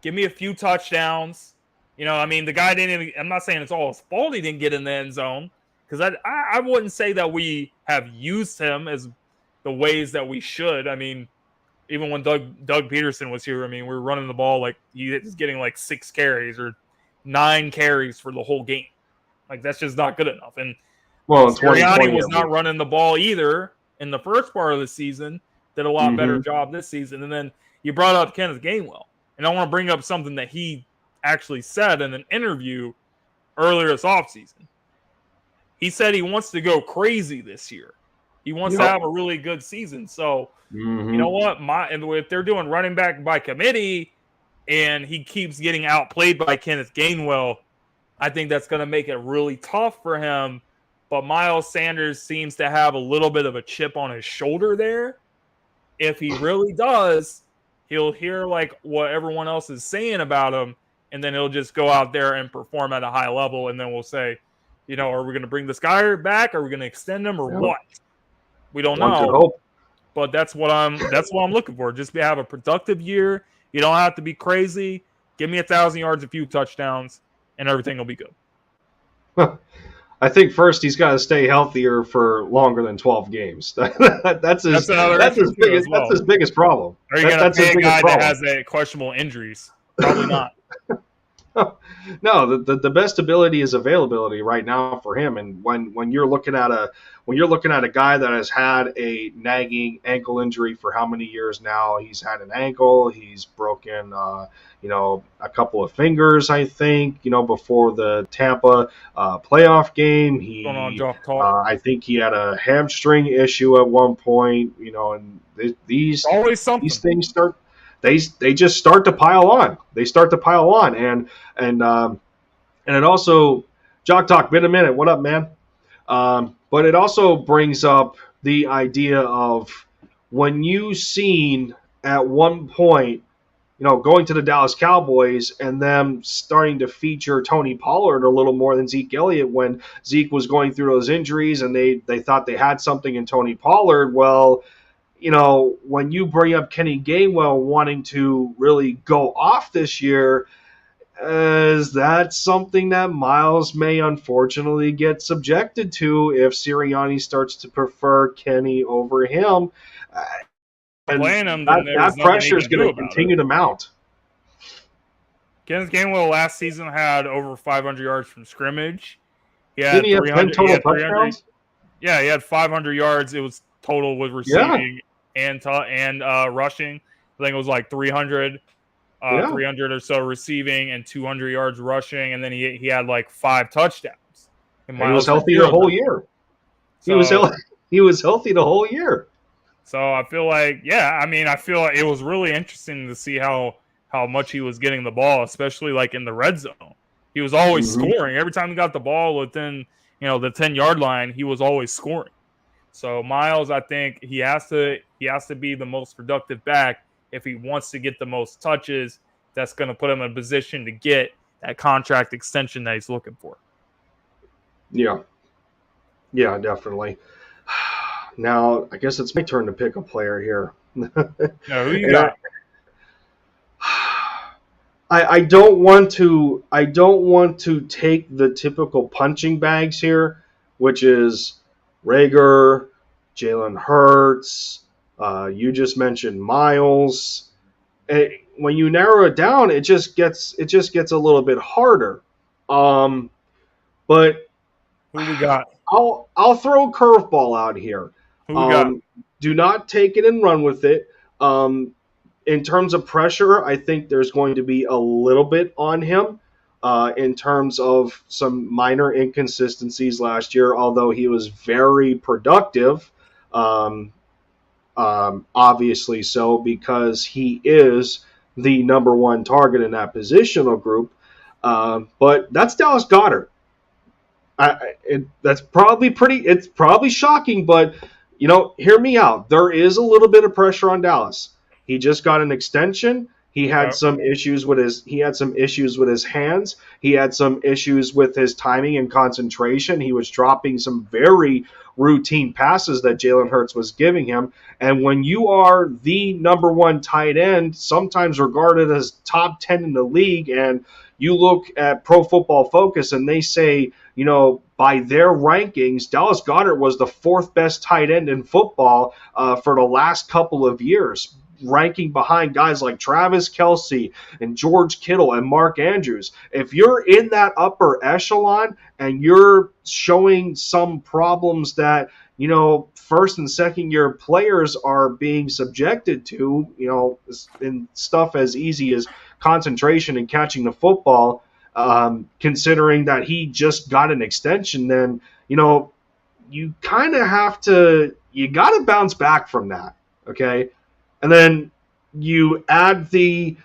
Give me a few touchdowns. You know, I mean, the guy didn't even, I'm not saying it's all his fault he didn't get in the end zone, because I wouldn't say that we have used him as the ways that we should. I mean, even when Doug Peterson was here, I mean, we were running the ball like he was getting 6 carries or 9 carries for the whole game. Like, that's just not good enough. And Sirianni was not running the ball either in the first part of the season. Did a lot better job this season. And then you brought up Kenneth Gainwell. And I want to bring up something that he actually said in an interview earlier this offseason. He said he wants to go crazy this year. He wants to have a really good season. So, you know what? If they're doing running back by committee and he keeps getting outplayed by Kenneth Gainwell, I think that's going to make it really tough for him. But Miles Sanders seems to have a little bit of a chip on his shoulder there. If he really does, he'll hear like what everyone else is saying about him, and then he'll just go out there and perform at a high level, and then we'll say, are we going to bring this guy back? Are we going to extend him or what? We don't know. But that's what I'm looking for. Just have a productive year. You don't have to be crazy. Give me 1,000 yards, a few touchdowns, and everything will be good. I think first he's got to stay healthier for longer than 12 games. That's his biggest problem. Are you going to pay a guy that has questionable injuries? Probably not. No, the best ability is availability right now for him. And when you're looking at a guy that has had a nagging ankle injury for how many years now? He's had an ankle. He's broken, a couple of fingers, I think, before the Tampa playoff game. I think he had a hamstring issue at one point. And these things start. They just start to pile on. And it also, Jock Talk, been a minute. What up, man? But it also brings up the idea of when you seen at one point, going to the Dallas Cowboys and them starting to feature Tony Pollard a little more than Zeke Elliott when Zeke was going through those injuries and they thought they had something in Tony Pollard. Well, when you bring up Kenny Gainwell wanting to really go off this year, is that something that Miles may unfortunately get subjected to if Sirianni starts to prefer Kenny over him? That pressure is going to continue to mount. Kenneth Gainwell last season had over 500 yards from scrimmage. Didn't he have 10 total touchdowns? Yeah, he had 500 yards. It was total with receiving and rushing. I think it was like 300 or so receiving and 200 yards rushing, and then he had like 5 touchdowns. And he was healthy the whole year. He was healthy the whole year. So I feel like, I feel like it was really interesting to see how much he was getting the ball, especially like in the red zone. He was always scoring. Every time he got the ball within, the 10-yard line, he was always scoring. So Miles, I think he has to be the most productive back if he wants to get the most touches. That's going to put him in a position to get that contract extension that he's looking for. Yeah, definitely. Now, I guess it's my turn to pick a player here. No, who you got? I don't want to take the typical punching bags here, which is Rager, Jalen Hurts. You just mentioned Miles. When you narrow it down, it just gets a little bit harder. But who we got? I'll throw a curveball out here. Who we got? Do not take it and run with it. In terms of pressure, I think there's going to be a little bit on him in terms of some minor inconsistencies last year, although he was very productive. Obviously so, because he is the number one target in that positional group. But that's Dallas Goedert. It's probably shocking, but hear me out. There is a little bit of pressure on Dallas. He just got an extension. He had some issues with his hands. He had some issues with his timing and concentration. He was dropping some very routine passes that Jalen Hurts was giving him. And when you are the number one tight end, sometimes regarded as top 10 in the league, and you look at Pro Football Focus and they say, by their rankings, Dallas Goedert was the 4th best tight end in football for the last couple of years, ranking behind guys like Travis Kelce and George Kittle and Mark Andrews. If you're in that upper echelon and you're showing some problems that, first and second year players are being subjected to, in stuff as easy as concentration and catching the football, considering that he just got an extension, then, you kind of got to bounce back from that. Okay. And then you add the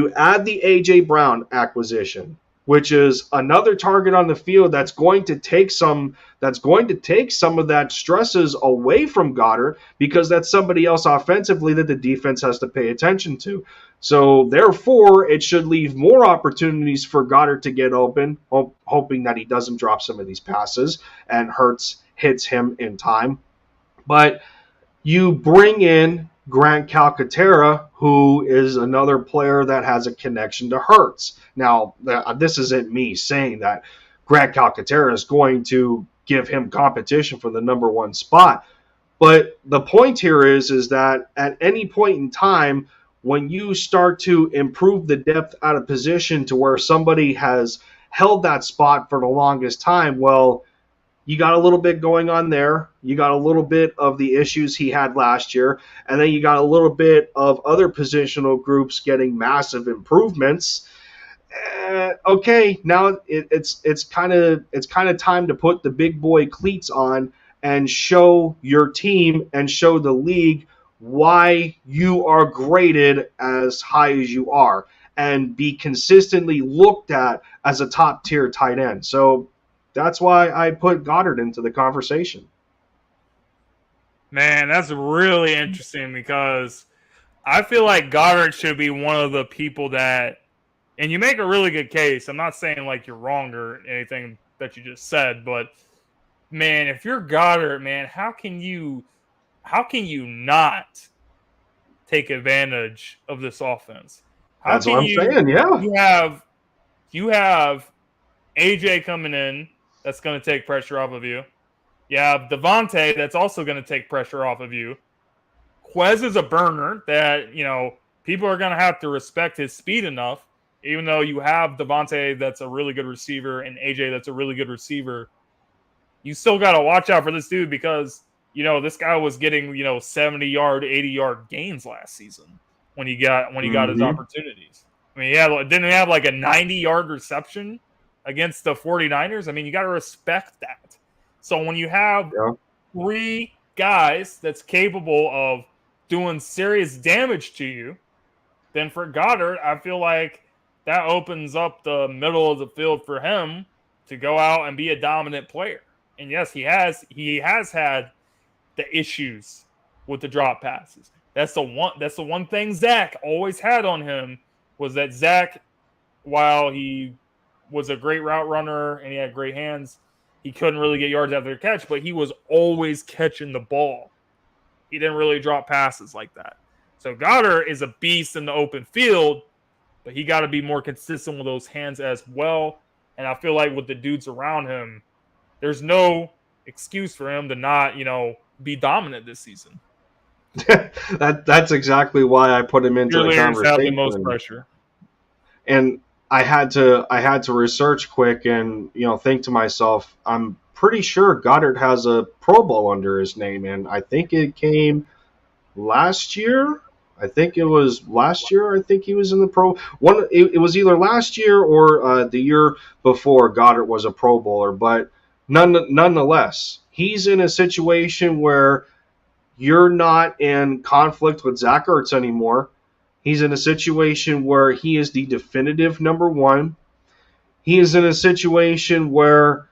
A.J. Brown acquisition. which is another target on the field that's going to take some of that stresses away from Goddard, because that's somebody else offensively that the defense has to pay attention to. So therefore, it should leave more opportunities for Goddard to get open, hoping that he doesn't drop some of these passes and Hurts hits him in time. But you bring in Grant Calcaterra, who is another player that has a connection to Hurts. Now, this isn't me saying that Grant Calcaterra is going to give him competition for the number one spot. But the point here is that at any point in time, when you start to improve the depth out of position to where somebody has held that spot for the longest time, well, you got a little bit going on there. You got a little bit of the issues he had last year, and then you got a little bit of other positional groups getting massive improvements. Okay, now it's kind of time to put the big boy cleats on and show your team and show the league why you are graded as high as you are, and be consistently looked at as a top tier tight end. So that's why I put Goddard into the conversation. Man, that's really interesting, because I feel like Goddard should be one of the people that, and you make a really good case. I'm not saying like you're wrong or anything that you just said, but man, if you're Goddard, man, how can you not take advantage of this offense? That's what I'm saying, yeah. You have AJ coming in, that's going to take pressure off of you. You have Devontae, that's also going to take pressure off of you. Quez is a burner that, people are going to have to respect his speed enough, even though you have Devontae that's a really good receiver and AJ that's a really good receiver. You still got to watch out for this dude, because, this guy was getting, 70-yard, 80-yard gains last season when he got his opportunities. I mean, didn't he have like a 90-yard reception against the 49ers? I mean, you got to respect that. So when you have three guys that's capable of doing serious damage to you, then for Goddard, I feel like that opens up the middle of the field for him to go out and be a dominant player. And yes, he has had the issues with the drop passes. That's the one thing Zach always had on him, was that Zach, while he was a great route runner and he had great hands, he couldn't really get yards after the catch, but he was always catching the ball. He didn't really drop passes like that. So Goddard is a beast in the open field, but he got to be more consistent with those hands as well. And I feel like with the dudes around him, there's no excuse for him to not, be dominant this season. That's exactly why I put him into the conversation. Have the most pressure. And I had to research quick and think to myself, I'm pretty sure Goddard has a Pro Bowl under his name, and I think it came last year. I think it was last year. I think he was in the Pro one. It was either last year or the year before Goddard was a Pro Bowler. But nonetheless, he's in a situation where you're not in conflict with Zach Ertz anymore. He's in a situation where he is the definitive number one. He is in a situation where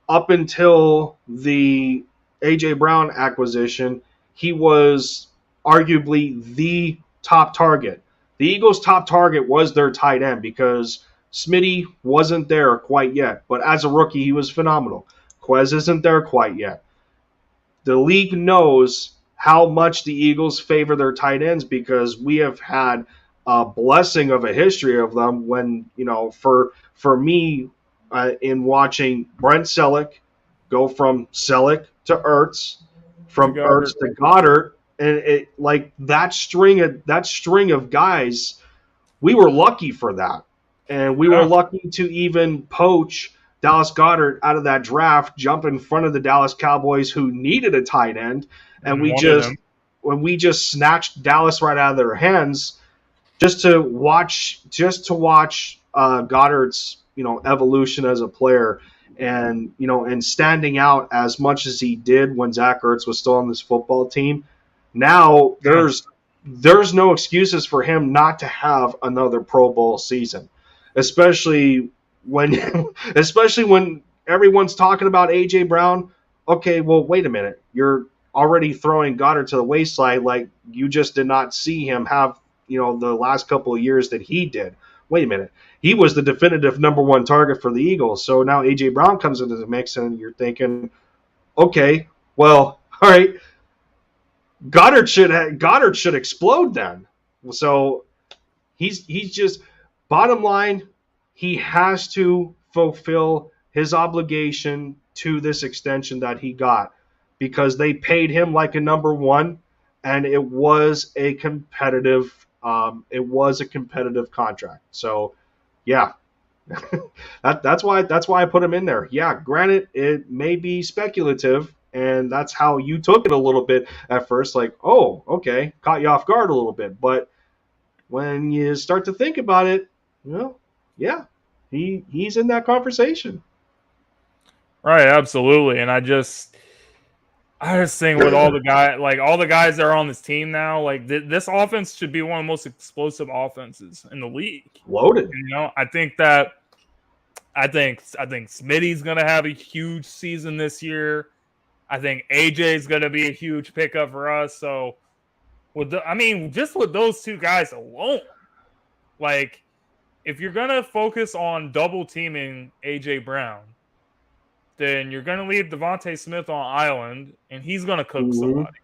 up until the A.J. Brown acquisition, he was arguably the top target. The Eagles' top target was their tight end, because Smitty wasn't there quite yet. But as a rookie, he was phenomenal. Quez isn't there quite yet. The league knows how much the Eagles favor their tight ends, because we have had a blessing of a history of them when, for me, in watching Brent Selleck go from Selleck to Ertz, from Ertz to Goddard, and it, like that string of guys, we were lucky for that. And we were lucky to even poach Dallas Goedert out of that draft, jump in front of the Dallas Cowboys, who needed a tight end. And we just snatched Dallas right out of their hands, just to watch Goddard's evolution as a player, and standing out as much as he did when Zach Ertz was still on this football team. Now there's no excuses for him not to have another Pro Bowl season, especially especially when everyone's talking about AJ Brown. Okay, well, wait a minute. You're already throwing Goddard to the wayside, like you just did not see him have, the last couple of years that he did. Wait a minute. He was the definitive number one target for the Eagles. So now AJ Brown comes into the mix, and you're thinking, okay, well, all right, Goddard should explode then. So he's just, bottom line, he has to fulfill his obligation to this extension that he got, because they paid him like a number one, and it was a competitive contract. So yeah, that's why I put him in there. Yeah, granted, it may be speculative, and that's how you took it a little bit at first, like, oh, okay, caught you off guard a little bit. But when you start to think about it, yeah, he's in that conversation. Right, absolutely. And I just think with all the guys that are on this team now, like this offense should be one of the most explosive offenses in the league. Loaded. I think Smitty's going to have a huge season this year. I think AJ's going to be a huge pickup for us. So just with those two guys alone, like if you're going to focus on double teaming AJ Brown, then you're going to leave Devontae Smith on island, and he's going to cook somebody.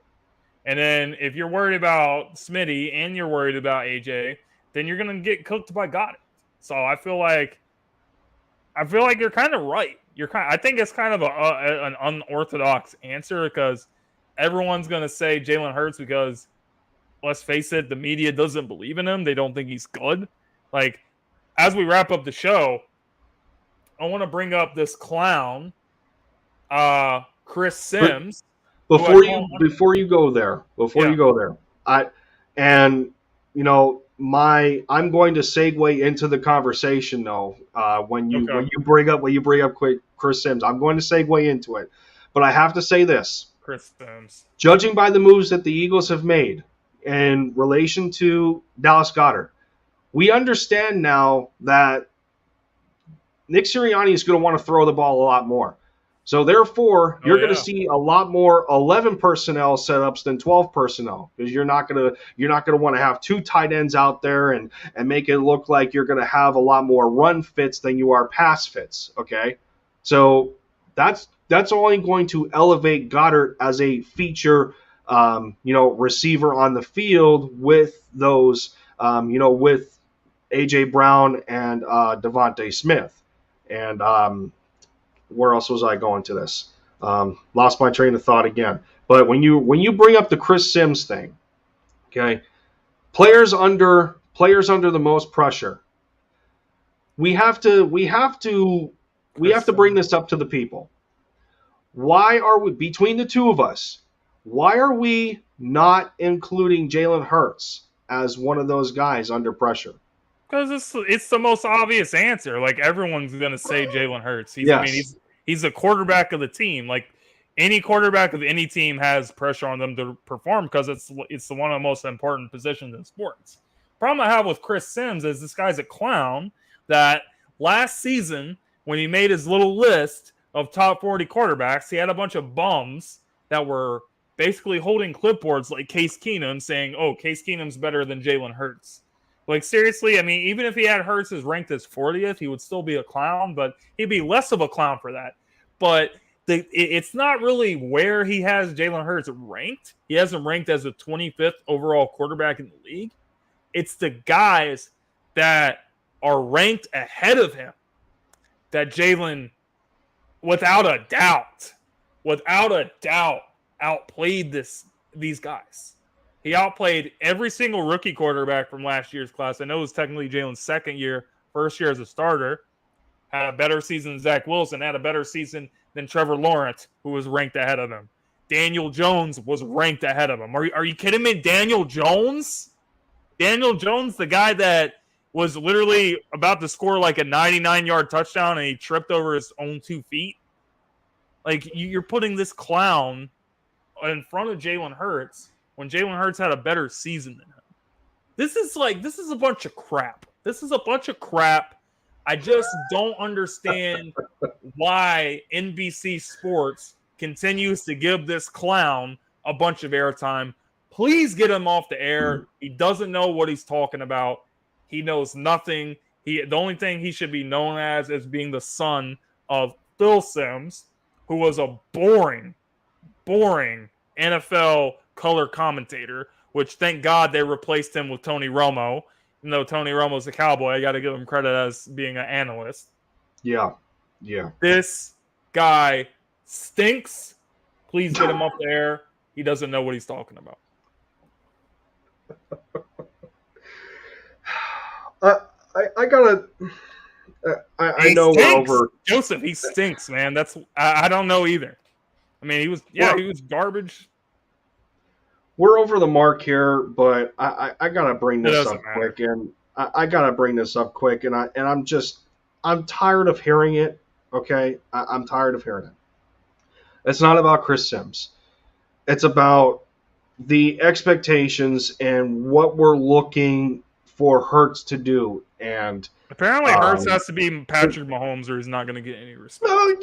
And then if you're worried about Smitty and you're worried about AJ, then you're going to get cooked by Goddard. So I feel like you're kind of right. I think it's kind of an unorthodox answer, because everyone's going to say Jalen Hurts because, let's face it, the media doesn't believe in him. They don't think he's good. Like, as we wrap up the show, I want to bring up this clown, Chris Sims. Before you go there, I'm going to segue into the conversation though. When you bring up Chris Sims, I'm going to segue into it. But I have to say this: Chris Sims, judging by the moves that the Eagles have made in relation to Dallas Goedert, we understand now that Nick Sirianni is going to want to throw the ball a lot more. So therefore, you're going to see a lot more 11 personnel setups than 12 personnel, because you're not going to want to have two tight ends out there and make it look like you're going to have a lot more run fits than you are pass fits. Okay, so that's only going to elevate Goddard as a feature, receiver on the field with those, with AJ Brown and Devontae Smith. And where else was I going to this? Lost my train of thought again. But when you bring up the Chris Sims thing, okay, players under the most pressure, we have to bring this up to the people. Why are we, between the two of us, why are we not including Jalen Hurts as one of those guys under pressure? Because it's the most obvious answer. Like, everyone's going to say Jalen Hurts. He's a quarterback of the team. Like, any quarterback of any team has pressure on them to perform, because it's one of the most important positions in sports. Problem I have with Chris Sims is this guy's a clown that last season, when he made his little list of top 40 quarterbacks, he had a bunch of bums that were basically holding clipboards like Case Keenum, saying, oh, Case Keenum's better than Jalen Hurts. Like, seriously, I mean, even if he had Hurts as ranked as 40th, he would still be a clown, but he'd be less of a clown for that. But it's not really where he has Jalen Hurts ranked. He has him ranked as a 25th overall quarterback in the league. It's the guys that are ranked ahead of him that Jalen, without a doubt, outplayed these guys. He outplayed every single rookie quarterback from last year's class. I know it was technically Jalen's first year as a starter. Had a better season than Zach Wilson. Had a better season than Trevor Lawrence, who was ranked ahead of him. Daniel Jones was ranked ahead of him. Are you kidding me? Daniel Jones? Daniel Jones, the guy that was literally about to score like a 99-yard touchdown, and he tripped over his own 2 feet. Like, you're putting this clown in front of Jalen Hurts when Jalen Hurts had a better season than him. This is a bunch of crap. This is a bunch of crap. I just don't understand why NBC Sports continues to give this clown a bunch of airtime. Please get him off the air. He doesn't know what he's talking about. He knows nothing. The only thing he should be known as is being the son of Phil Simms, who was a boring NFL color commentator, which thank God they replaced him with Tony Romo. Even though Tony Romo's a Cowboy, I got to give him credit as being an analyst. Yeah. This guy stinks. Please get him up there. He doesn't know what he's talking about. I know we're over. Joseph, he stinks, man. I don't know either. I mean, he was garbage. We're over the mark here, but I gotta bring this up quick, and I gotta bring this up quick, and I'm tired of hearing it. Okay, I'm tired of hearing it. It's not about Chris Simms. It's about the expectations and what we're looking for Hurts to do. And apparently Hurts has to be Patrick Mahomes or he's not going to get any respect. No, he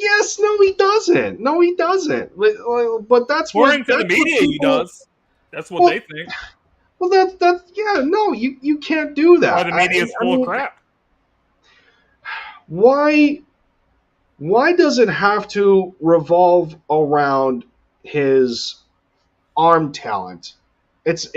doesn't. But that's according to the media, he does. That's what they think. Well, you can't do that. The media is full of crap. Why does it have to revolve around his arm talent? It's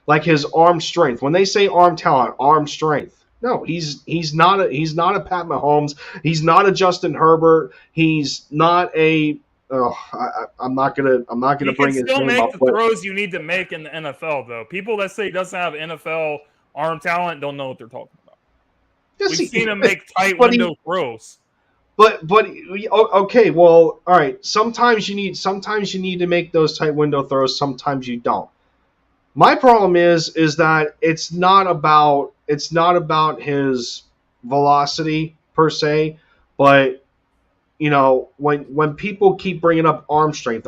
like his arm strength. When they say arm talent, arm strength. No, he's not a Pat Mahomes. He's not a Justin Herbert. He's not a. I'm not gonna bring his name up. You can still make the throws you need to make in the NFL, though. People that say he doesn't have NFL arm talent don't know what they're talking about. We've seen him make tight window throws. But okay, well, all right. Sometimes you need to make those tight window throws. Sometimes you don't. My problem is that it's not about his velocity per se, but when people keep bringing up arm strength,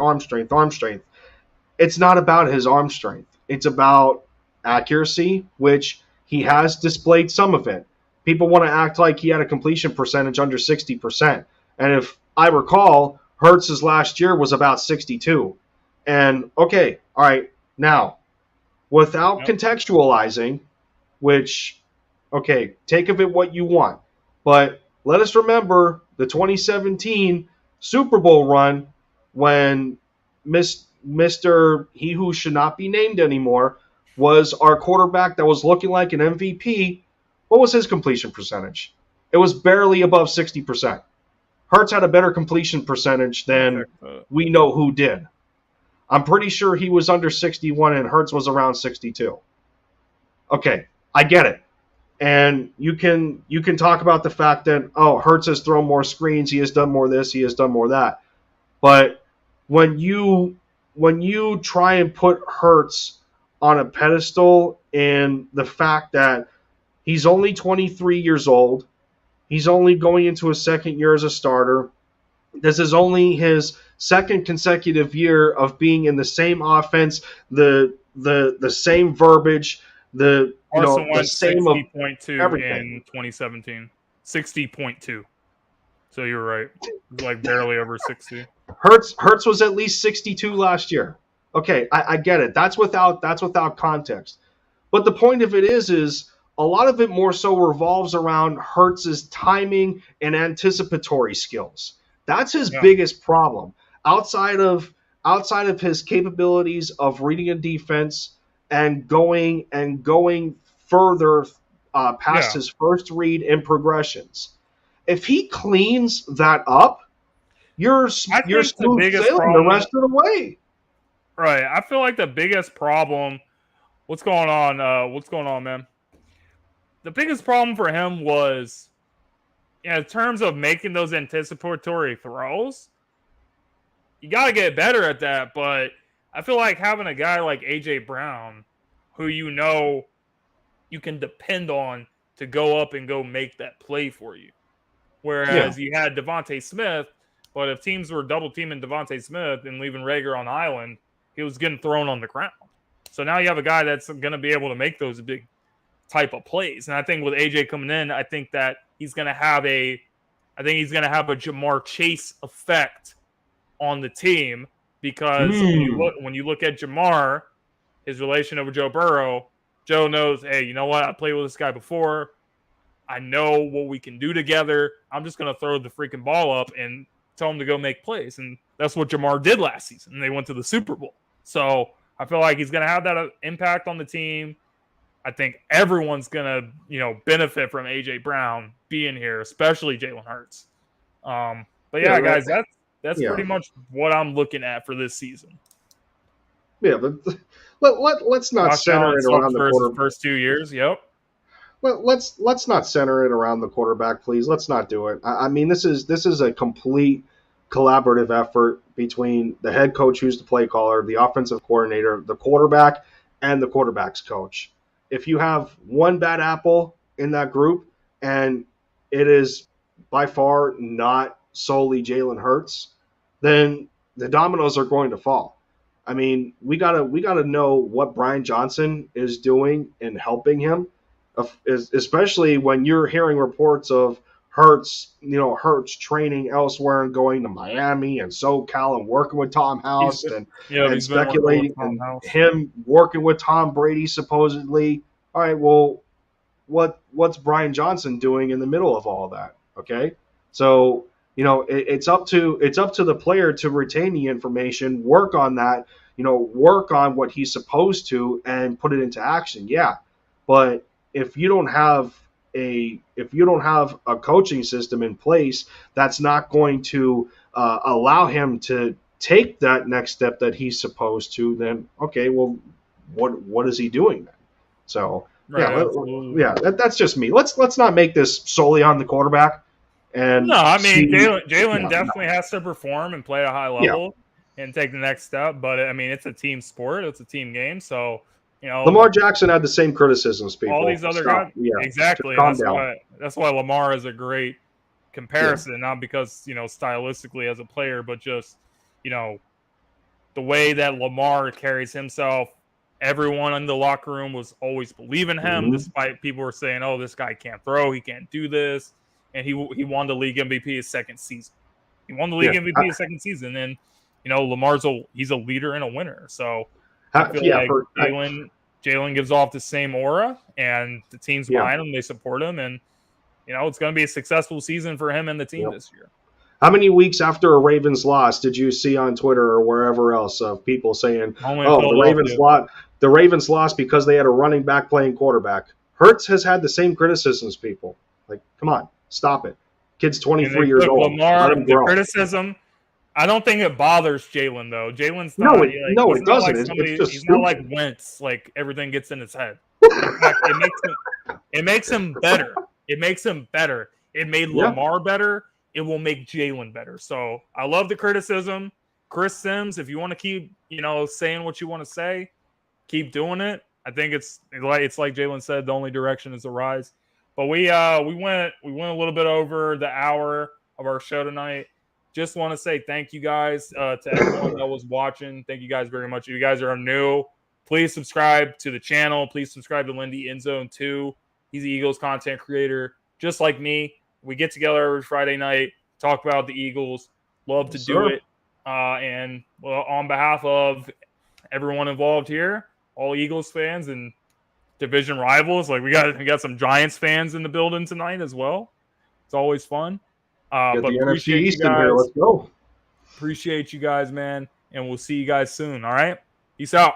it's not about his arm strength. It's about accuracy, which he has displayed some of it. People want to act like he had a completion percentage under 60%. And if I recall, Hurts' last year was about 62. And, okay, all right, now, without contextualizing, which, okay, take of it what you want. But let us remember the 2017 Super Bowl run when Mr. He Who Should Not Be Named Anymore was our quarterback that was looking like an MVP. What was his completion percentage? It was barely above 60%. Hurts had a better completion percentage than we know who did. I'm pretty sure he was under 61 and Hurts was around 62. Okay, I get it. And you can talk about the fact that, Hurts has thrown more screens, he has done more this, he has done more that. But when you try and put Hurts on a pedestal in the fact that he's only 23 years old. He's only going into his second year as a starter. This is only his second consecutive year of being in the same offense, the same verbiage, the same 60.2 in 2017. 60.2. So you're right. Like barely over 60. Hurts was at least 62 last year. Okay, I get it. That's without context. But the point of it is a lot of it more so revolves around Hurts' timing and anticipatory skills. That's his biggest problem. Outside of his capabilities of reading a defense and going further past his first read and progressions. If he cleans that up, you're smooth sailing the rest of the way. Right. I feel like the biggest problem. What's going on, man? The biggest problem for him was, in terms of making those anticipatory throws, you got to get better at that. But I feel like having a guy like A.J. Brown, who you can depend on to go up and go make that play for you. Whereas you had Devontae Smith, but if teams were double-teaming Devontae Smith and leaving Rager on the island, he was getting thrown on the ground. So now you have a guy that's going to be able to make those big type of plays. And I think with AJ coming in, I think that he's going to have a Jamar Chase effect on the team, because when you look at Jamar, his relation with Joe Burrow, Joe knows, hey, you know what? I played with this guy before. I know what we can do together. I'm just going to throw the freaking ball up and tell him to go make plays. And that's what Jamar did last season. And they went to the Super Bowl. So I feel like he's going to have that impact on the team. I think everyone's going to, benefit from A.J. Brown being here, especially Jalen Hurts. But yeah, guys, that's pretty much what I'm looking at for this season. Yeah, but let's not center it around the quarterback. First 2 years, yep. Well, let's not center it around the quarterback, please. Let's not do it. I mean, this is a complete collaborative effort between the head coach, who's the play caller, the offensive coordinator, the quarterback, and the quarterback's coach. If you have one bad apple in that group, and it is by far not solely Jalen Hurts, then the dominoes are going to fall. I mean, we gotta know what Brian Johnson is doing in helping him, especially when you're hearing reports of Hurts training elsewhere and going to Miami and SoCal and working with Tom House and speculating and him working with Tom Brady supposedly. All right, well, what's Brian Johnson doing in the middle of all that? Okay, so it's up to the player to retain the information, work on that, work on what he's supposed to, and put it into action. Yeah, but if you don't have a coaching system in place that's not going to allow him to take that next step that he's supposed to, then okay, well, what is he doing then? So that's just me. Let's not make this solely on the quarterback. And no, I mean Jalen definitely has to perform and play at a high level and take the next step. But I mean, it's a team sport, it's a team game, so. Lamar Jackson had the same criticisms, people. All these other guys, exactly. That's why Lamar is a great comparison, not because stylistically as a player, but just the way that Lamar carries himself. Everyone in the locker room was always believing him, despite people were saying, "Oh, this guy can't throw, he can't do this," and he won the league MVP his second season. He won the league MVP his second season, and Lamar's he's a leader and a winner, so. I feel like Jalen gives off the same aura, and the team's behind him. They support him, and it's going to be a successful season for him and the team this year. How many weeks after a Ravens loss did you see on Twitter or wherever else of people saying, the Ravens lost because they had a running back playing quarterback? Hurts has had the same criticisms, people. Like, come on, stop it. Kid's 23 years old. Lamar, let him grow. The criticism. I don't think it bothers Jalen, though. Jalen's not. It doesn't. He's not like Wentz. Like everything gets in his head. In fact, it makes him better. It makes him better. It made Lamar better. It will make Jalen better. So I love the criticism. Chris Sims, if you want to keep saying what you want to say, keep doing it. I think it's like Jalen said, the only direction is to rise. But we went a little bit over the hour of our show tonight. Just want to say thank you guys to everyone that was watching. Thank you guys very much. If you guys are new, please subscribe to the channel. Please subscribe to Lindy in Zone 2. He's the Eagles content creator, just like me. We get together every Friday night, talk about the Eagles. Love to do it. And on behalf of everyone involved here, all Eagles fans and division rivals, like we got some Giants fans in the building tonight as well. It's always fun. But the NFC East in here. Let's go. Appreciate you guys, man. And we'll see you guys soon. All right. Peace out.